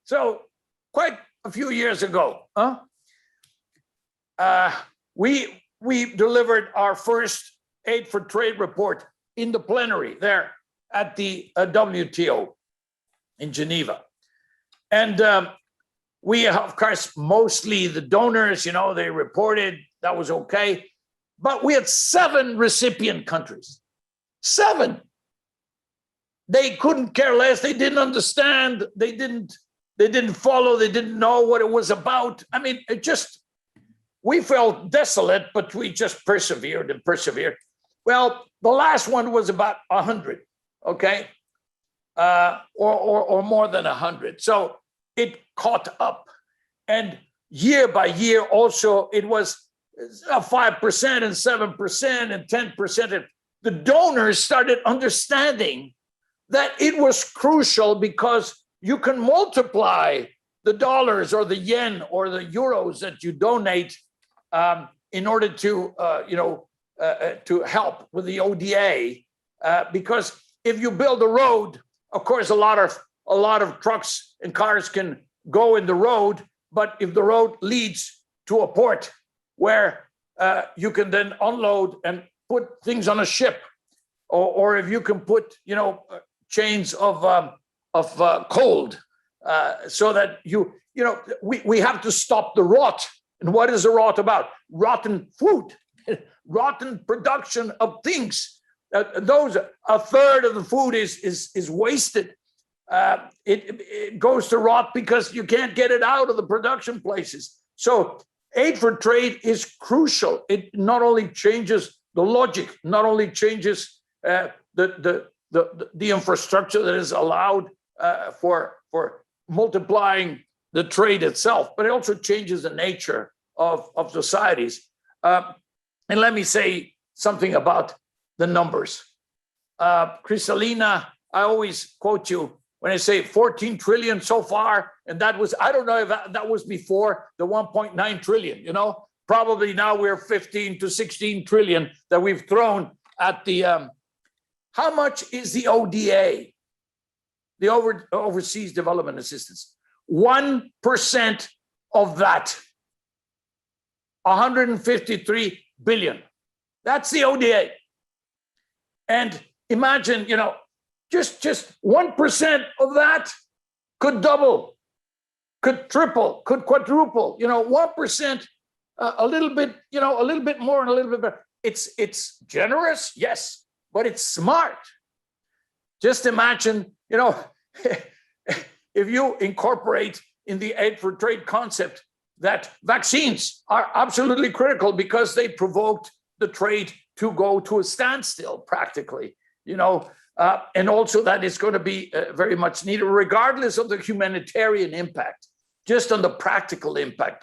so quite a few years ago, we delivered our first aid for trade report in the plenary there at the WTO in Geneva. And we, of course, mostly the donors, they reported that was okay. But we had 7 recipient countries. 7. They couldn't care less. They didn't understand. They didn't follow. They didn't know what it was about. I mean, we felt desolate, but we just persevered and persevered. Well, the last one was about 100, okay? Or more than 100. So it caught up. And year by year also, it was 5% and 7% and 10%. The donors started understanding that it was crucial because you can multiply the dollars or the yen or the euros that you donate in order to help with the ODA, because if you build a road, of course, a lot of trucks and cars can go in the road, but if the road leads to a port where you can then unload and put things on a ship, or if you can put chains of cold, so that we have to stop the rot. And what is the rot about? Rotten food, rotten production of things. A third of the food is wasted. It goes to rot because you can't get it out of the production places. So aid for trade is crucial. It not only changes the logic, not only changes the infrastructure that is allowed for multiplying the trade itself, but it also changes the nature of societies. And let me say something about the numbers. Kristalina, I always quote you when I say 14 trillion so far, and that was, I don't know if that was before the 1.9 trillion, probably now we're 15 to 16 trillion that we've thrown at the, how much is the ODA, the Overseas Development Assistance? 1% of that 153 billion. That's the ODA. And imagine, just 1% of that could double, could triple, could quadruple. 1%, a little bit more and a little bit better. It's generous, yes, but it's smart. Just imagine, if you incorporate in the aid for trade concept that vaccines are absolutely critical because they provoked the trade to go to a standstill practically, and also that is going to be very much needed, regardless of the humanitarian impact, just on the practical impact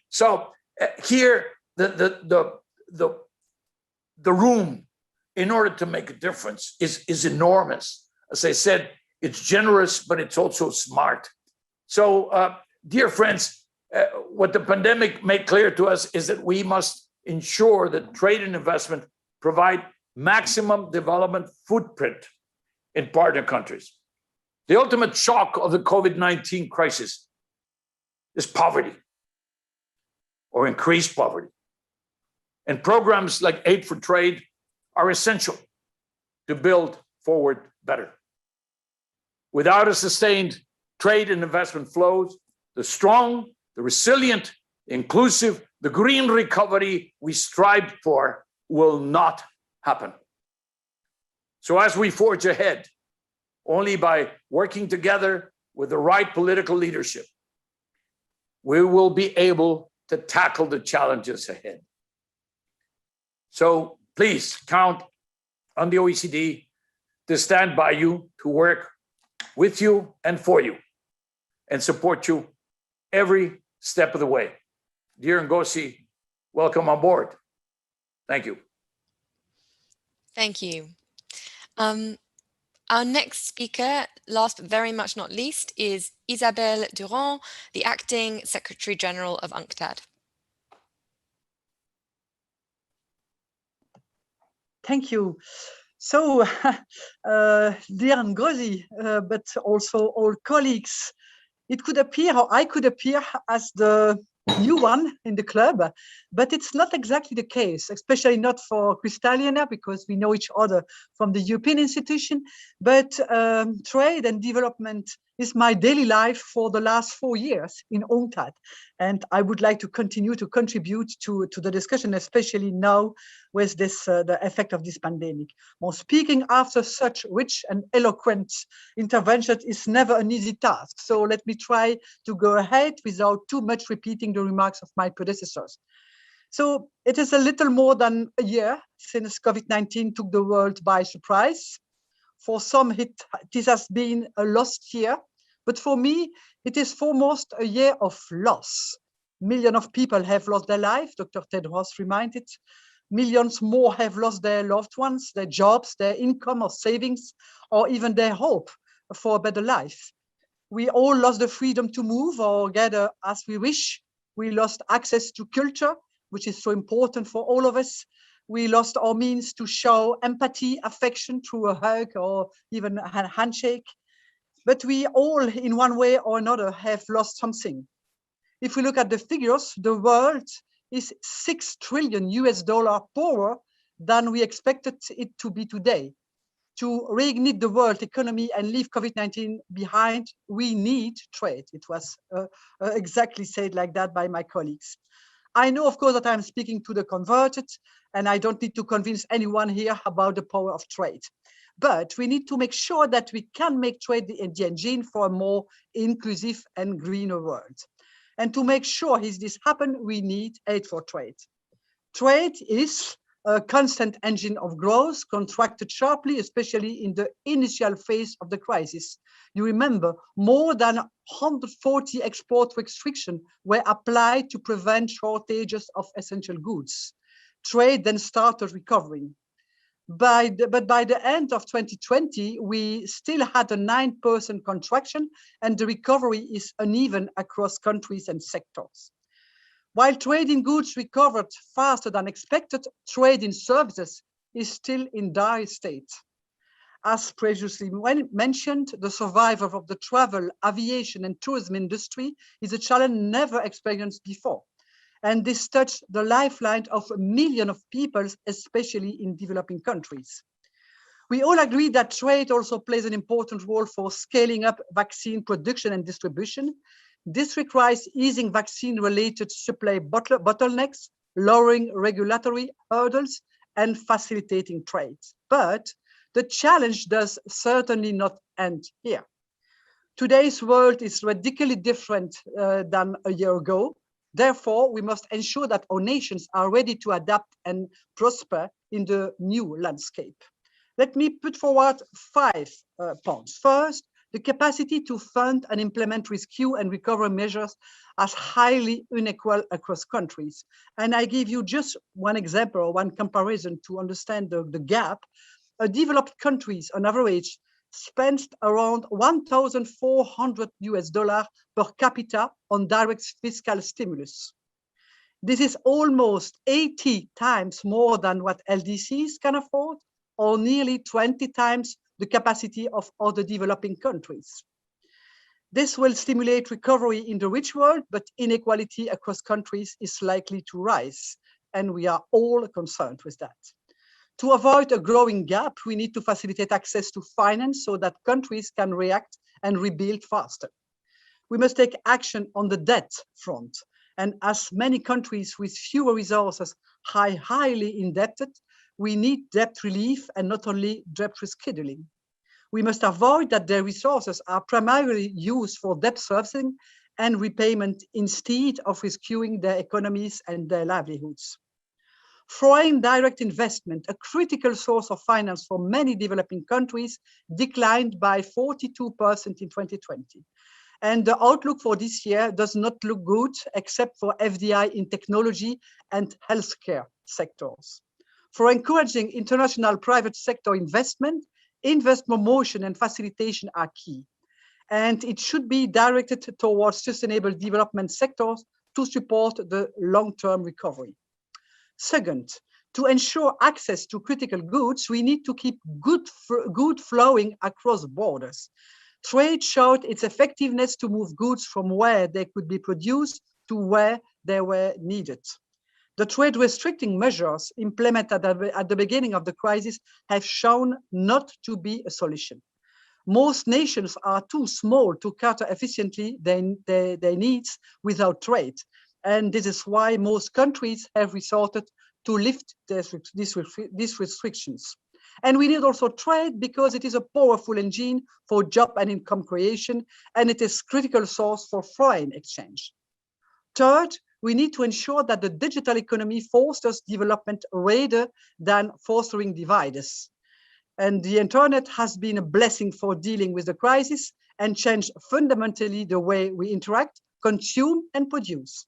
so here the room in order to make a difference is enormous. As I said, it's generous, but it's also smart. So, dear friends, what the pandemic made clear to us is that we must ensure that trade and investment provide maximum development footprint in partner countries. The ultimate shock of the COVID-19 crisis is poverty or increased poverty. And programs like Aid for Trade are essential to build forward better. Without a sustained trade and investment flows, the strong, the resilient, inclusive, the green recovery we strived for will not happen. So as we forge ahead, only by working together with the right political leadership, we will be able to tackle the challenges ahead. So please count on the OECD to stand by you, to work with you and for you, and support you every step of the way. Dear Ngozi, welcome on board. Thank you.
Thank you. Our next speaker, last but very much not least, is Isabel Duran, the Acting Secretary General of UNCTAD.
Thank you. So, dear Ngozi, but also all colleagues, it could appear, or I could appear as the new one in the club, but it's not exactly the case, especially not for Kristalina, because we know each other from the European institution, but trade and development is my daily life for the last 4 years in UNCTAD. And I would like to continue to contribute to the discussion, especially now with this the effect of this pandemic. Well, speaking after such rich and eloquent interventions is never an easy task. So let me try to go ahead without too much repeating the remarks of my predecessors. So it is a little more than a year since COVID-19 took the world by surprise. For some, this has been a lost year, but for me, it is foremost a year of loss. Millions of people have lost their life, Dr. Tedros reminded. Millions more have lost their loved ones, their jobs, their income or savings, or even their hope for a better life. We all lost the freedom to move or gather as we wish. We lost access to culture, which is so important for all of us. We lost our means to show empathy, affection through a hug or even a handshake. But we all, in one way or another, have lost something. If we look at the figures, the world is $6 trillion poorer than we expected it to be today. To reignite the world economy and leave COVID-19 behind, we need trade. It was exactly said like that by my colleagues. I know, of course, that I'm speaking to the converted, and I don't need to convince anyone here about the power of trade. But we need to make sure that we can make trade the engine for a more inclusive and greener world. And to make sure this happens, we need aid for trade. Trade is a constant engine of growth, contracted sharply, especially in the initial phase of the crisis. You remember, more than 140 export restrictions were applied to prevent shortages of essential goods. Trade then started recovering. But by the end of 2020, we still had a 9% contraction, and the recovery is uneven across countries and sectors. While trade in goods recovered faster than expected, trade in services is still in dire state. As previously mentioned, the survival of the travel, aviation, and tourism industry is a challenge never experienced before. And this touched the lifeline of a million of people, especially in developing countries. We all agree that trade also plays an important role for scaling up vaccine production and distribution. This requires easing vaccine-related supply bottlenecks, lowering regulatory hurdles, and facilitating trade. But the challenge does certainly not end here. Today's world is radically different than a year ago. Therefore, we must ensure that our nations are ready to adapt and prosper in the new landscape. Let me put forward 5 points. First, the capacity to fund and implement rescue and recovery measures is highly unequal across countries. And I give you just one example or one comparison to understand the gap. Developed countries, on average, spend around $1,400 per capita on direct fiscal stimulus. This is almost 80 times more than what LDCs can afford, or nearly 20 times the capacity of other developing countries. This will stimulate recovery in the rich world, but inequality across countries is likely to rise, and we are all concerned with that. To avoid a growing gap, we need to facilitate access to finance so that countries can react and rebuild faster. We must take action on the debt front, and as many countries with fewer resources are highly indebted, we need debt relief and not only debt rescheduling. We must avoid that their resources are primarily used for debt servicing and repayment instead of rescuing their economies and their livelihoods. Foreign direct investment, a critical source of finance for many developing countries, declined by 42% in 2020. And the outlook for this year does not look good except for FDI in technology and healthcare sectors. For encouraging international private sector investment promotion and facilitation are key. And it should be directed towards sustainable development sectors to support the long-term recovery. Second, to ensure access to critical goods, we need to keep good flowing across borders. Trade showed its effectiveness to move goods from where they could be produced to where they were needed. The trade restricting measures implemented at the beginning of the crisis have shown not to be a solution. Most nations are too small to cater efficiently their needs without trade. And this is why most countries have resorted to lift these restrictions. And we need also trade because it is a powerful engine for job and income creation, and it is a critical source for foreign exchange. Third, we need to ensure that the digital economy fosters development rather than fostering divides. And the internet has been a blessing for dealing with the crisis and changed fundamentally the way we interact, consume, and produce.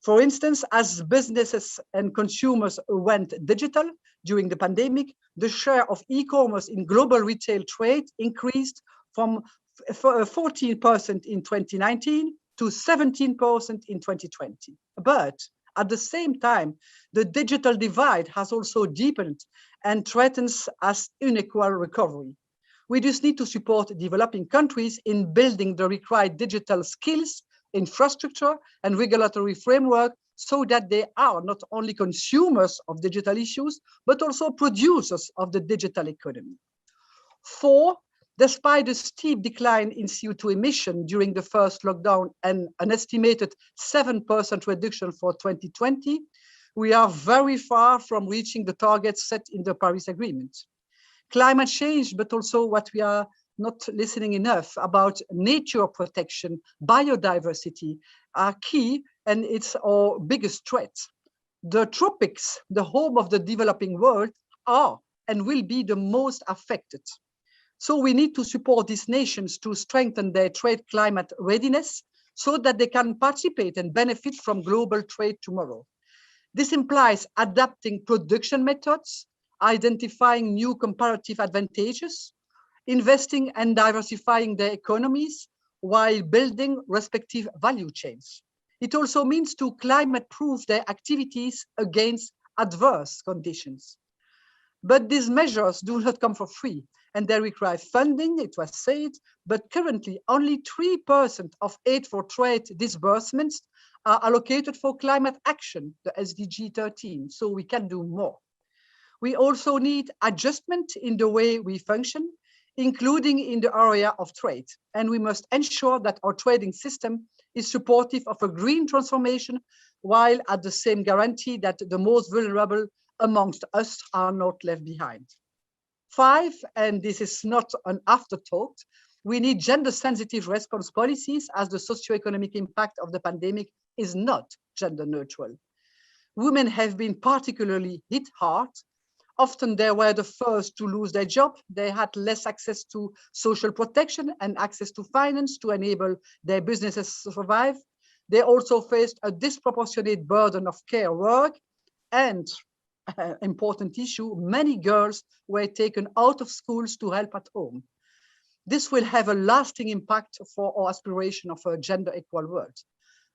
For instance, as businesses and consumers went digital during the pandemic, the share of e-commerce in global retail trade increased from 14% in 2019 to 17% in 2020. But at the same time, the digital divide has also deepened and threatens us unequal recovery. We just need to support developing countries in building the required digital skills, infrastructure, and regulatory framework so that they are not only consumers of digital issues, but also producers of the digital economy. 4, despite the steep decline in CO2 emission during the first lockdown and an estimated 7% reduction for 2020, we are very far from reaching the targets set in the Paris Agreement. Climate change, but also what we are not listening enough about nature protection, biodiversity are key, and it's our biggest threat. The tropics, the home of the developing world, are and will be the most affected. So we need to support these nations to strengthen their trade climate readiness so that they can participate and benefit from global trade tomorrow. This implies adapting production methods, identifying new comparative advantages, investing and diversifying their economies while building respective value chains. It also means to climate-proof their activities against adverse conditions. But these measures do not come for free, and they require funding, it was said, but currently only 3% of aid for trade disbursements are allocated for climate action, the SDG 13, so we can do more. We also need adjustment in the way we function, including in the area of trade. And we must ensure that our trading system is supportive of a green transformation, while at the same guarantee that the most vulnerable amongst us are not left behind. 5, and this is not an afterthought, we need gender-sensitive response policies, as the socioeconomic impact of the pandemic is not gender neutral. Women have been particularly hit hard. Often they were the first to lose their job. They had less access to social protection and access to finance to enable their businesses to survive. They also faced a disproportionate burden of care work, and important issue, many girls were taken out of schools to help at home. This will have a lasting impact for our aspiration of a gender equal world.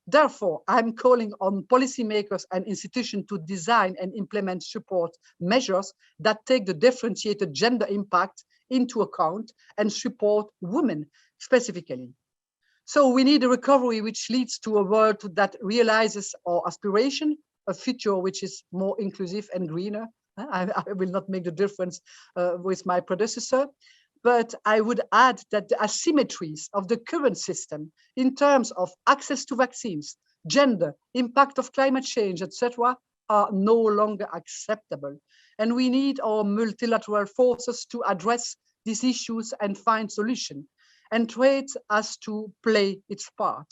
Therefore, I'm calling on policymakers and institutions to design and implement support measures that take the differentiated gender impact into account and support women specifically. So we need a recovery which leads to a world that realizes our aspiration, a future which is more inclusive and greener. I will not make the difference with my predecessor, but I would add that the asymmetries of the current system in terms of access to vaccines, gender, impact of climate change, etc., are no longer acceptable. And we need our multilateral forces to address these issues and find solutions. And trade has to play its part.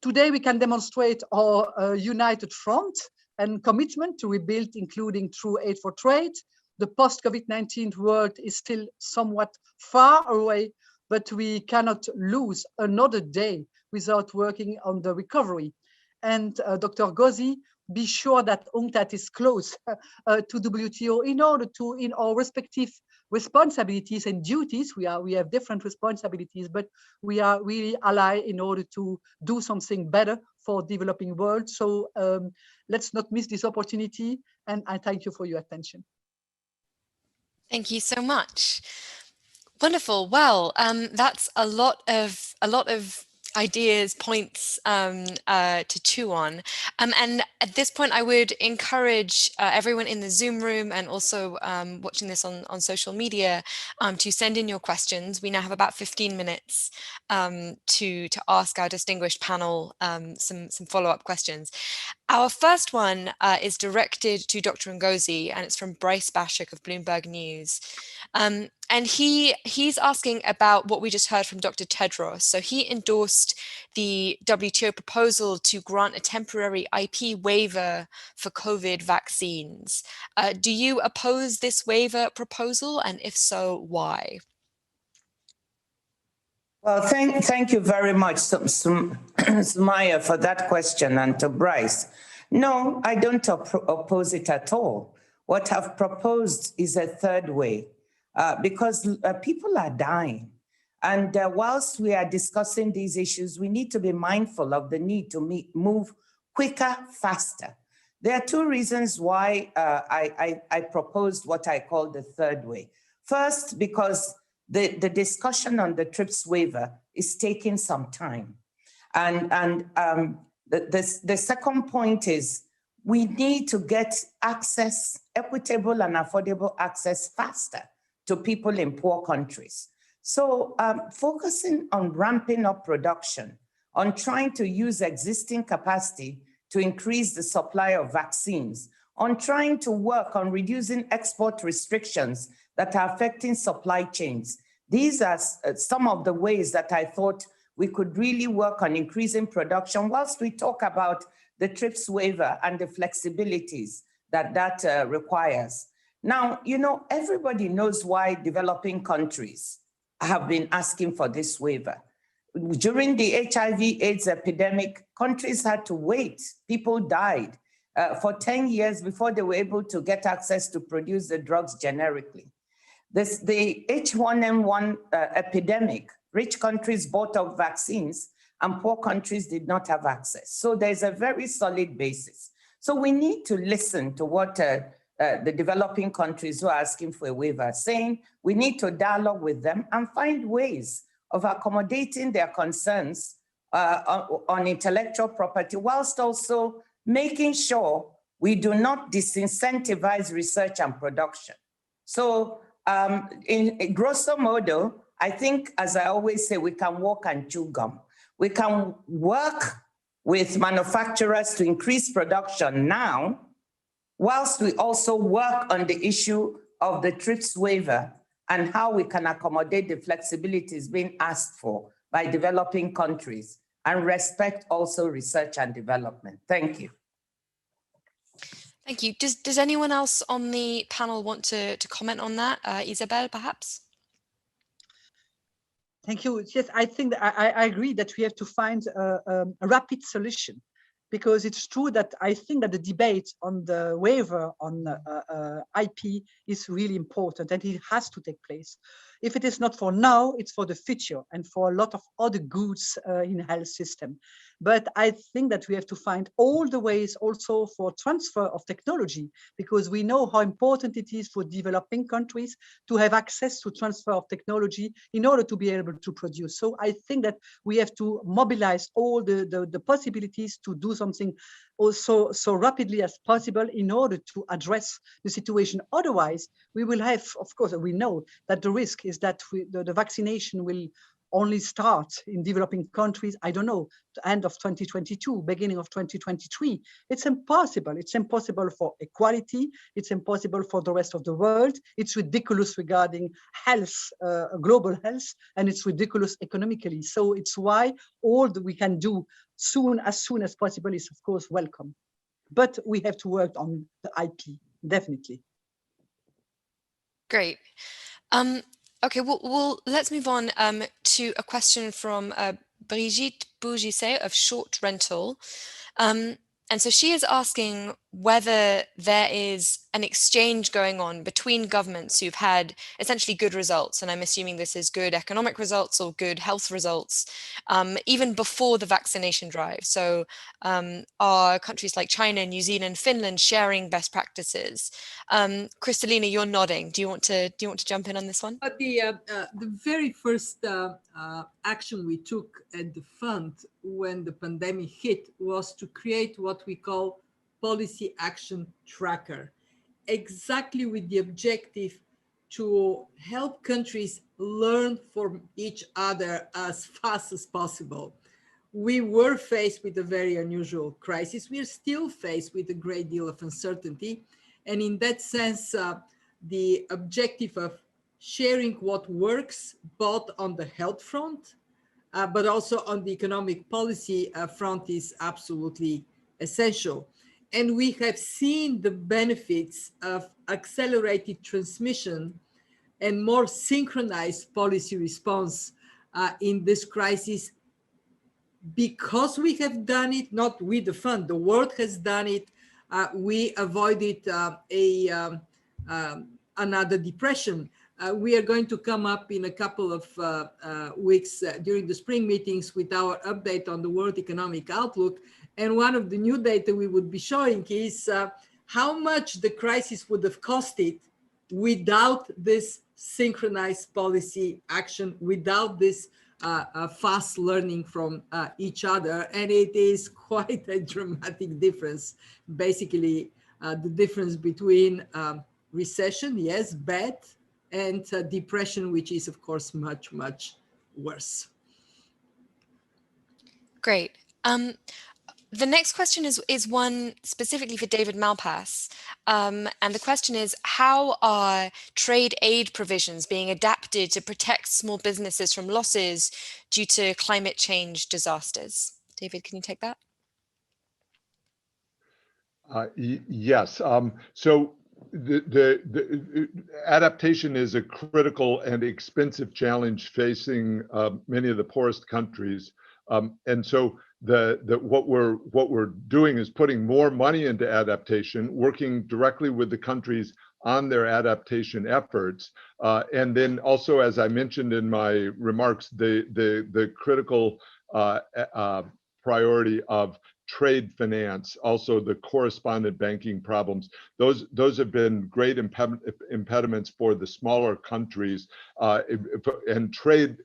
Today, we can demonstrate our united front and commitment to rebuild, including through aid for trade. The post-COVID-19 world is still somewhat far away, but we cannot lose another day without working on the recovery. And Dr. Ngozi, be sure that UNCTAD is close to WTO in order to, in our respective responsibilities and duties, we have different responsibilities, but we are really allied in order to do something better for developing world. So let's not miss this opportunity, and I thank you for your attention.
Thank you so much. Wonderful. Well, that's a lot of ideas, points to chew on. And at this point, I would encourage everyone in the Zoom room and also watching this on social media to send in your questions. We now have about 15 minutes to ask our distinguished panel some follow-up questions. Our first one is directed to Dr. Ngozi, and it's from Bryce Bashik of Bloomberg News. And he's asking about what we just heard from Dr. Tedros. So he endorsed the WTO proposal to grant a temporary IP waiver for COVID vaccines. Do you oppose this waiver proposal? And if so, why?
Well, thank you very much, Sumaya, for that question, and to Bryce. No, I don't oppose it at all. What I've proposed is a third way, because people are dying. And whilst we are discussing these issues, we need to be mindful of the need to move quicker, faster. There are two reasons why I proposed what I call the third way. First, because the discussion on the TRIPS waiver is taking some time. And the second point is we need to get access, equitable and affordable access faster to people in poor countries. So focusing on ramping up production, on trying to use existing capacity to increase the supply of vaccines, on trying to work on reducing export restrictions that are affecting supply chains. These are some of the ways that I thought we could really work on increasing production whilst we talk about the TRIPS waiver and the flexibilities that requires. Now, you know, everybody knows why developing countries have been asking for this waiver. During the HIV/AIDS epidemic, countries had to wait. People died for 10 years before they were able to get access to produce the drugs generically. The H1N1 epidemic, rich countries bought up vaccines and poor countries did not have access. So there's a very solid basis. So we need to listen to what the developing countries who are asking for a waiver are saying. We need to dialogue with them and find ways of accommodating their concerns on intellectual property, whilst also making sure we do not disincentivize research and production. So in grosso modo, I think, as I always say, we can walk and chew gum. We can work with manufacturers to increase production now, whilst we also work on the issue of the TRIPS waiver and how we can accommodate the flexibilities being asked for by developing countries and respect also research and development. Thank you.
Thank you. Does anyone else on the panel want to comment on that? Isabelle, perhaps?
Thank you. Yes, I think that I agree that we have to find a rapid solution, because it's true that I think that the debate on the waiver on IP is really important, and it has to take place. If it is not for now, it's for the future and for a lot of other goods in the health system. But I think that we have to find all the ways also for transfer of technology, because we know how important it is for developing countries to have access to transfer of technology in order to be able to produce. So I think that we have to mobilize all the possibilities to do something also so rapidly as possible in order to address the situation. Otherwise, we will have, of course, we know that the risk is that the vaccination will only start in developing countries, I don't know, the end of 2022, beginning of 2023. It's impossible. It's impossible for equality. It's impossible for the rest of the world. It's ridiculous regarding health, global health, and it's ridiculous economically. So it's why all that we can do as soon as possible is, of course, welcome. But we have to work on the IP, definitely.
Great. Okay, well, let's move on to a question from Brigitte Bougissé of Short Rental. And so she is asking whether there is an exchange going on between governments who've had essentially good results, and I'm assuming this is good economic results or good health results, even before the vaccination drive. So are countries like China, New Zealand, Finland sharing best practices? Kristalina, you're nodding. Do you want to jump in on this one?
The very first action we took at the fund when the pandemic hit was to create what we call policy action tracker, exactly with the objective to help countries learn from each other as fast as possible. We were faced with a very unusual crisis. We are still faced with a great deal of uncertainty. And in that sense, the objective of sharing what works, both on the health front, but also on the economic policy front, is absolutely essential. And we have seen the benefits of accelerated transmission and more synchronized policy response in this crisis, because we have done it, not with the fund, the world has done it. We avoided another depression. We are going to come up in a couple of weeks during the spring meetings with our update on the World Economic Outlook. And one of the new data we would be showing is how much the crisis would have costed without this synchronized policy action, without this fast learning from each other. And it is quite a dramatic difference. Basically, the difference between recession, yes, bad, and depression, which is, of course, much, much worse.
Great. The next question is one specifically for David Malpass. And the question is, how are trade aid provisions being adapted to protect small businesses from losses due to climate change disasters? David, can you take that?
Yes. So the adaptation is a critical and expensive challenge facing many of the poorest countries. And so what we're doing is putting more money into adaptation, working directly with the countries on their adaptation efforts, and then also, as I mentioned in my remarks, the critical priority of trade finance, also the correspondent banking problems. Those have been great impediments for the smaller countries, and trade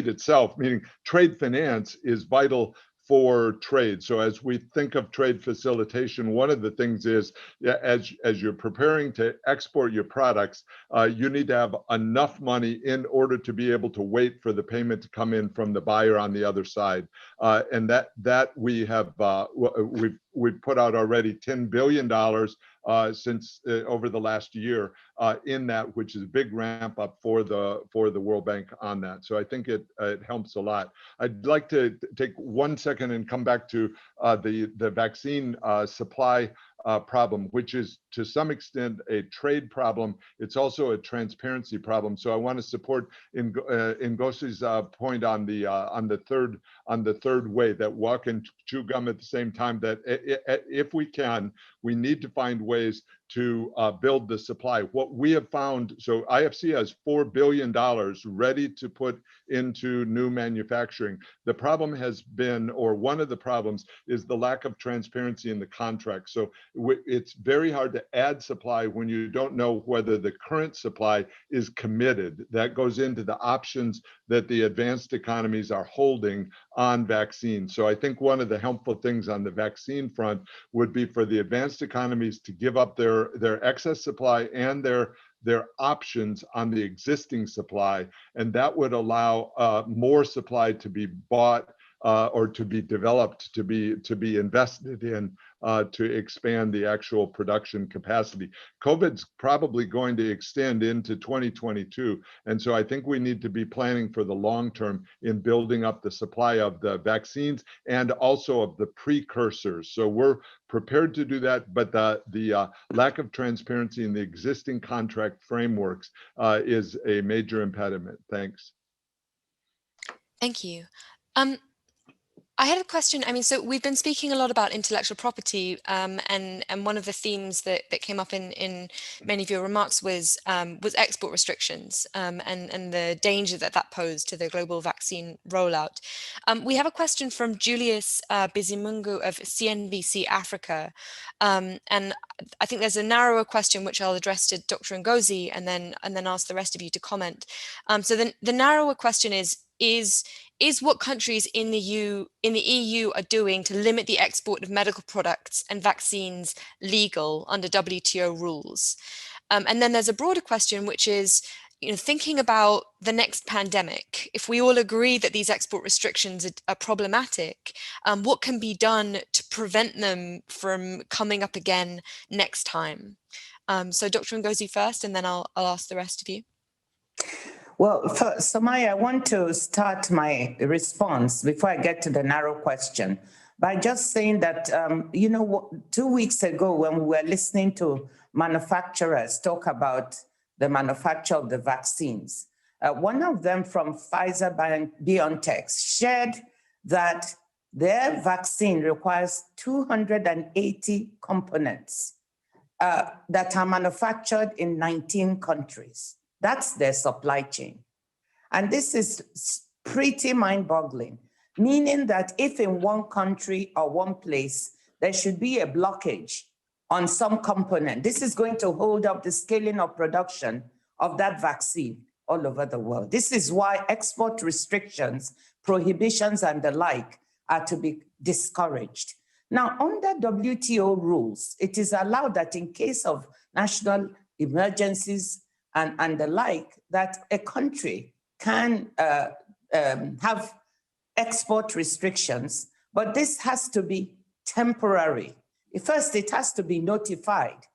itself, meaning trade finance, is vital for trade. So as we think of trade facilitation, one of the things is, as you're preparing to export your products, you need to have enough money in order to be able to wait for the payment to come in from the buyer on the other side. And that we have we've put out already $10 billion since over the last year in that, which is a big ramp up for the World Bank on that. So I think it helps a lot. I'd like to take 1 second and come back to the vaccine supply problem, which is to some extent a trade problem. It's also a transparency problem. So I want to support Ngozi's point on the third way, that walk and chew gum at the same time, that if we can, we need to find ways to build the supply. What we have found, so IFC has $4 billion ready to put into new manufacturing. The problem has been, or one of the problems, is the lack of transparency in the contract. So it's very hard to add supply when you don't know whether the current supply is committed. That goes into the options that the advanced economies are holding on vaccines. So I think one of the helpful things on the vaccine front would be for the advanced economies to give up their excess supply and their options on the existing supply, and that would allow more supply to be bought or to be developed, to be invested in, to expand the actual production capacity. COVID's probably going to extend into 2022, and so I think we need to be planning for the long term in building up the supply of the vaccines and also of the precursors. So we're prepared to do that, but the lack of transparency in the existing contract frameworks is a major impediment. Thanks.
Thank you. I had a question. I mean, so we've been speaking a lot about intellectual property, and one of the themes that came up in many of your remarks was export restrictions, and the danger that posed to the global vaccine rollout. We have a question from Julius Bizimungu of CNBC Africa, and I think there's a narrower question which I'll address to Dr. Ngozi, and then ask the rest of you to comment. So the narrower question is what countries in the EU are doing to limit the export of medical products and vaccines legal under WTO rules? And then there's a broader question, which is, thinking about the next pandemic, if we all agree that these export restrictions are problematic, what can be done to prevent them from coming up again next time? So Dr. Ngozi first, and then I'll ask the rest of you.
Well, Somaya, I want to start my response before I get to the narrow question by just saying that, 2 weeks ago when we were listening to manufacturers talk about the manufacture of the vaccines, one of them from Pfizer-BioNTech shared that their vaccine requires 280 components that are manufactured in 19 countries. That's their supply chain. And this is pretty mind-boggling, meaning that if in one country or one place, there should be a blockage on some component, this is going to hold up the scaling of production of that vaccine all over the world. This is why export restrictions, prohibitions, and the like are to be discouraged. Now, under WTO rules, it is allowed that in case of national emergencies and the like, that a country can have export restrictions, but this has to be temporary. First, it has to be notified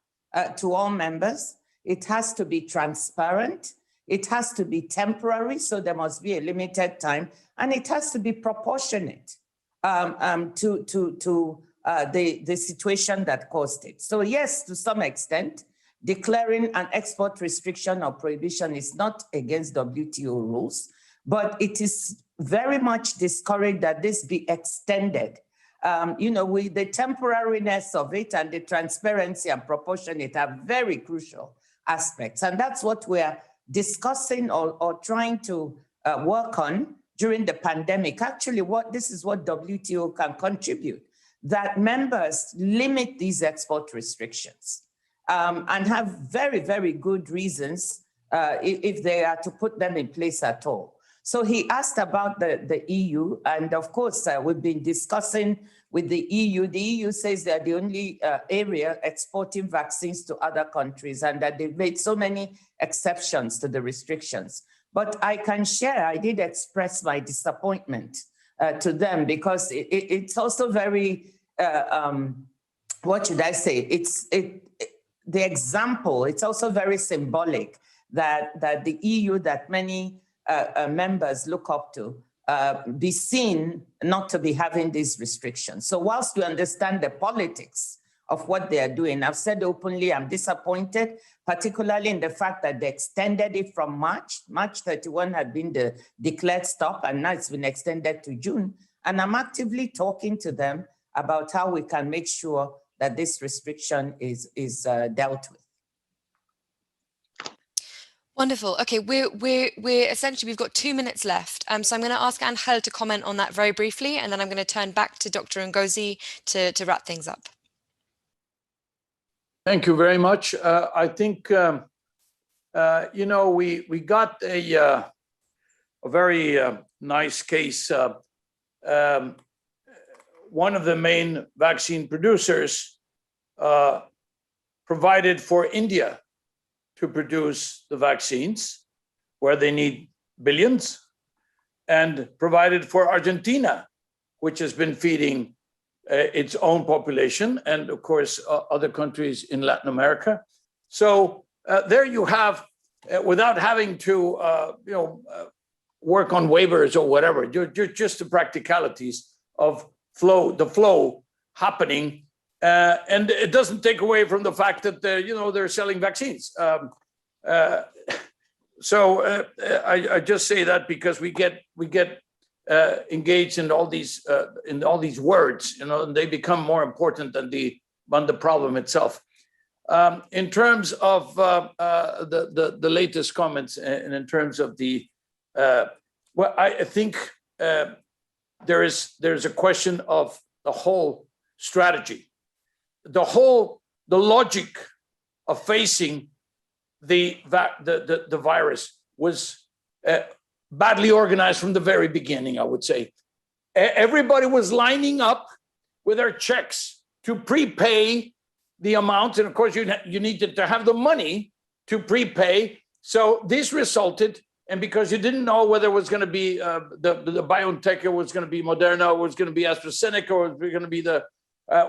to all members. It has to be transparent. It has to be temporary, so there must be a limited time, and it has to be proportionate to the situation that caused it. So yes, to some extent, declaring an export restriction or prohibition is not against WTO rules, but it is very much discouraged that this be extended. With the temporariness of it and the transparency and proportionate are very crucial aspects. And that's what we're discussing or trying to work on during the pandemic. Actually, this is what WTO can contribute that members limit these export restrictions and have very, very good reasons if they are to put them in place at all. So he asked about the EU, and of course, we've been discussing with the EU. The EU says they're the only area exporting vaccines to other countries, and that they've made so many exceptions to the restrictions. But I can share, I did express my disappointment to them, because it's also very, what should I say? The example, it's also very symbolic that the EU, that many members look up to, be seen not to be having these restrictions. So whilst we understand the politics of what they are doing, I've said openly I'm disappointed, particularly in the fact that they extended it from March. March 31 had been the declared stop, and now it's been extended to June. And I'm actively talking to them about how we can make sure that this restriction is dealt with.
Wonderful. Okay, we're essentially, we've got 2 minutes left. So I'm going to ask Angel to comment on that very briefly, and then I'm going to turn back to Dr. Ngozi to wrap things up.
Thank you very much. I think, you know, we got a very nice case. One of the main vaccine producers provided for India to produce the vaccines, where they need billions, and provided for Argentina, which has been feeding its own population, and of course, other countries in Latin America. So there you have, without having to you know, work on waivers or whatever, just the practicalities of the flow happening. And it doesn't take away from the fact that you know, they're selling vaccines. So I just say that because we get engaged in all these words, you know, and they become more important than the problem itself. In terms of the latest comments, and in terms of the well, I think there's a question of the whole strategy. The logic of facing the virus was badly organized from the very beginning, I would say. Everybody was lining up with their checks to prepay the amount, and of course you needed to have the money to prepay. So this resulted, and because you didn't know whether it was going to be the BioNTech, or was going to be Moderna, or was going to be AstraZeneca, or was going to be the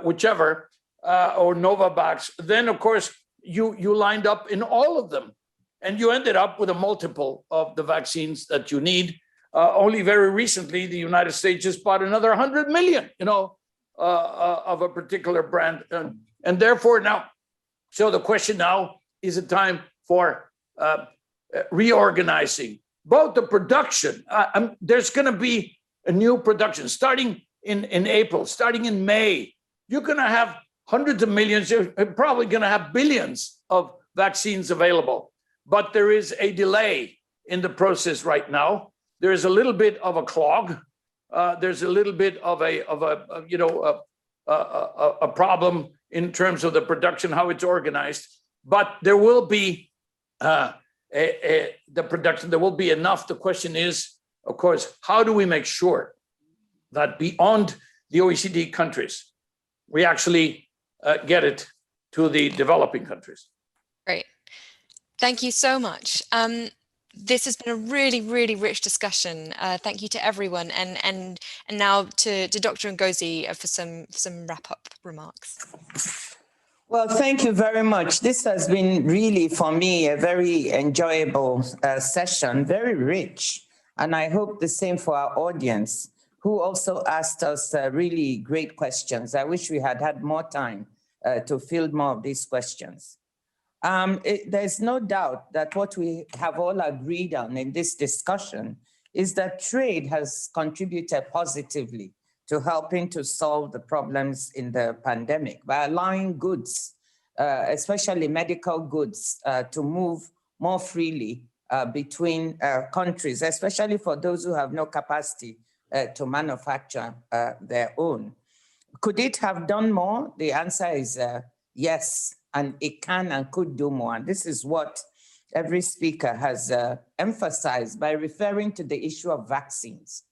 whichever, or Novavax, then of course you lined up in all of them, and you ended up with a multiple of the vaccines that you need. Only very recently, the United States just bought another 100 million, you know, of a particular brand, and therefore now, so the question now is a time for reorganizing both the production. There's going to be a new production starting in April, starting in May. You're going to have hundreds of millions, you're probably going to have billions of vaccines available. But there is a delay in the process right now. There is a little bit of a clog. There's a little bit of a you know, a problem in terms of the production, how it's organized. But there will be the production. There will be enough. The question is, of course, how do we make sure that beyond the OECD countries, we actually get it to the developing countries?
Great. Thank you so much. This has been a really, really rich discussion. Thank you to everyone, and now to Dr. Ngozi for some wrap-up remarks.
Well, thank you very much. This has been really, for me, a very enjoyable session, very rich. And I hope the same for our audience, who also asked us really great questions. I wish we had had more time to field more of these questions. There's no doubt that what we have all agreed on in this discussion is that trade has contributed positively to helping to solve the problems in the pandemic by allowing goods, especially medical goods, to move more freely between countries, especially for those who have no capacity to manufacture their own. Could it have done more? The answer is yes, and it can and could do more. And this is what every speaker has emphasized by referring to the issue of vaccines.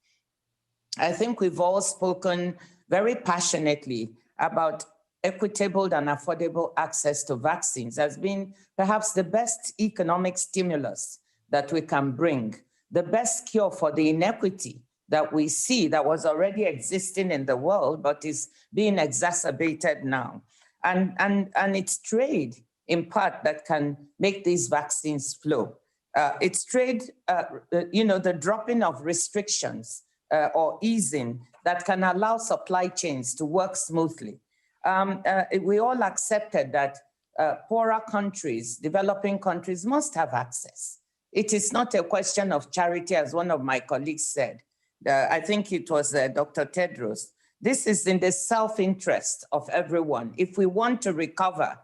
I think we've all spoken very passionately about equitable and affordable access to vaccines as being perhaps the best economic stimulus that we can bring, the best cure for the inequity that we see that was already existing in the world, but is being exacerbated now. And it's trade, in part, that can make these vaccines flow. It's trade, the dropping of restrictions or easing that can allow supply chains to work smoothly. We all accepted that poorer countries, developing countries must have access. It is not a question of charity, as one of my colleagues said. I think it was Dr. Tedros. This is in the self-interest of everyone. If we want to recover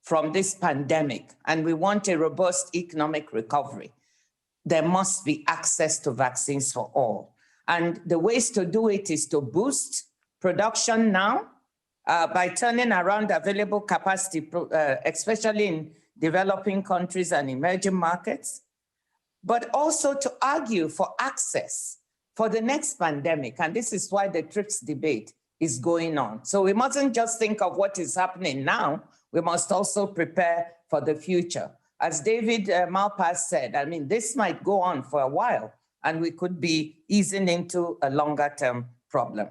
from this pandemic and we want a robust economic recovery, there must be access to vaccines for all. And the ways to do it is to boost production now by turning around available capacity, especially in developing countries and emerging markets, but also to argue for access for the next pandemic. And this is why the TRIPS debate is going on. So we mustn't just think of what is happening now, we must also prepare for the future. As David Malpass said, I mean, this might go on for a while and we could be easing into a longer term problem.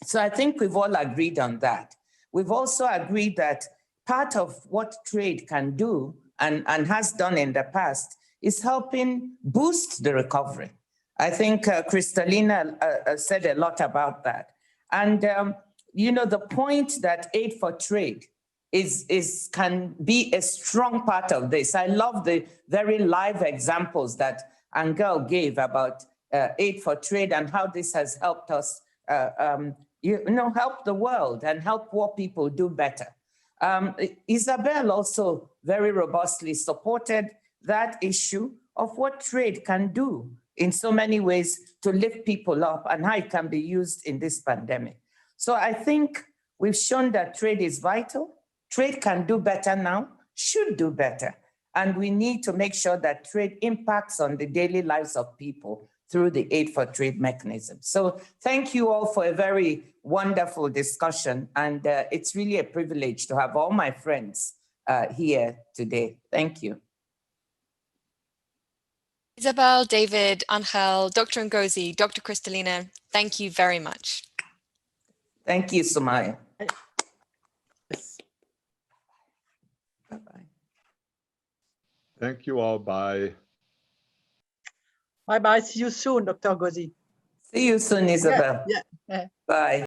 So I think we've all agreed on that. We've also agreed that part of what trade can do and has done in the past is helping boost the recovery. I think Kristalina said a lot about that. And the point that aid for trade can be a strong part of this. I love the very live examples that Angel gave about aid for trade and how this has helped us help the world and help poor people do better. Isabelle also very robustly supported that issue of what trade can do in so many ways to lift people up and how it can be used in this pandemic. So I think we've shown that trade is vital. Trade can do better now, should do better. And we need to make sure that trade impacts on the daily lives of people through the aid for trade mechanism. So thank you all for a very wonderful discussion. And it's really a privilege to have all my friends here today. Thank you.
Isabel, David, Angel, Dr. Ngozi, Dr. Kristalina, thank you very much.
Thank you, Sumaya. Bye-bye.
Thank you all. Bye.
Bye-bye. See you soon, Dr. Ngozi.
See you soon, Isabel.
Yeah.
Bye.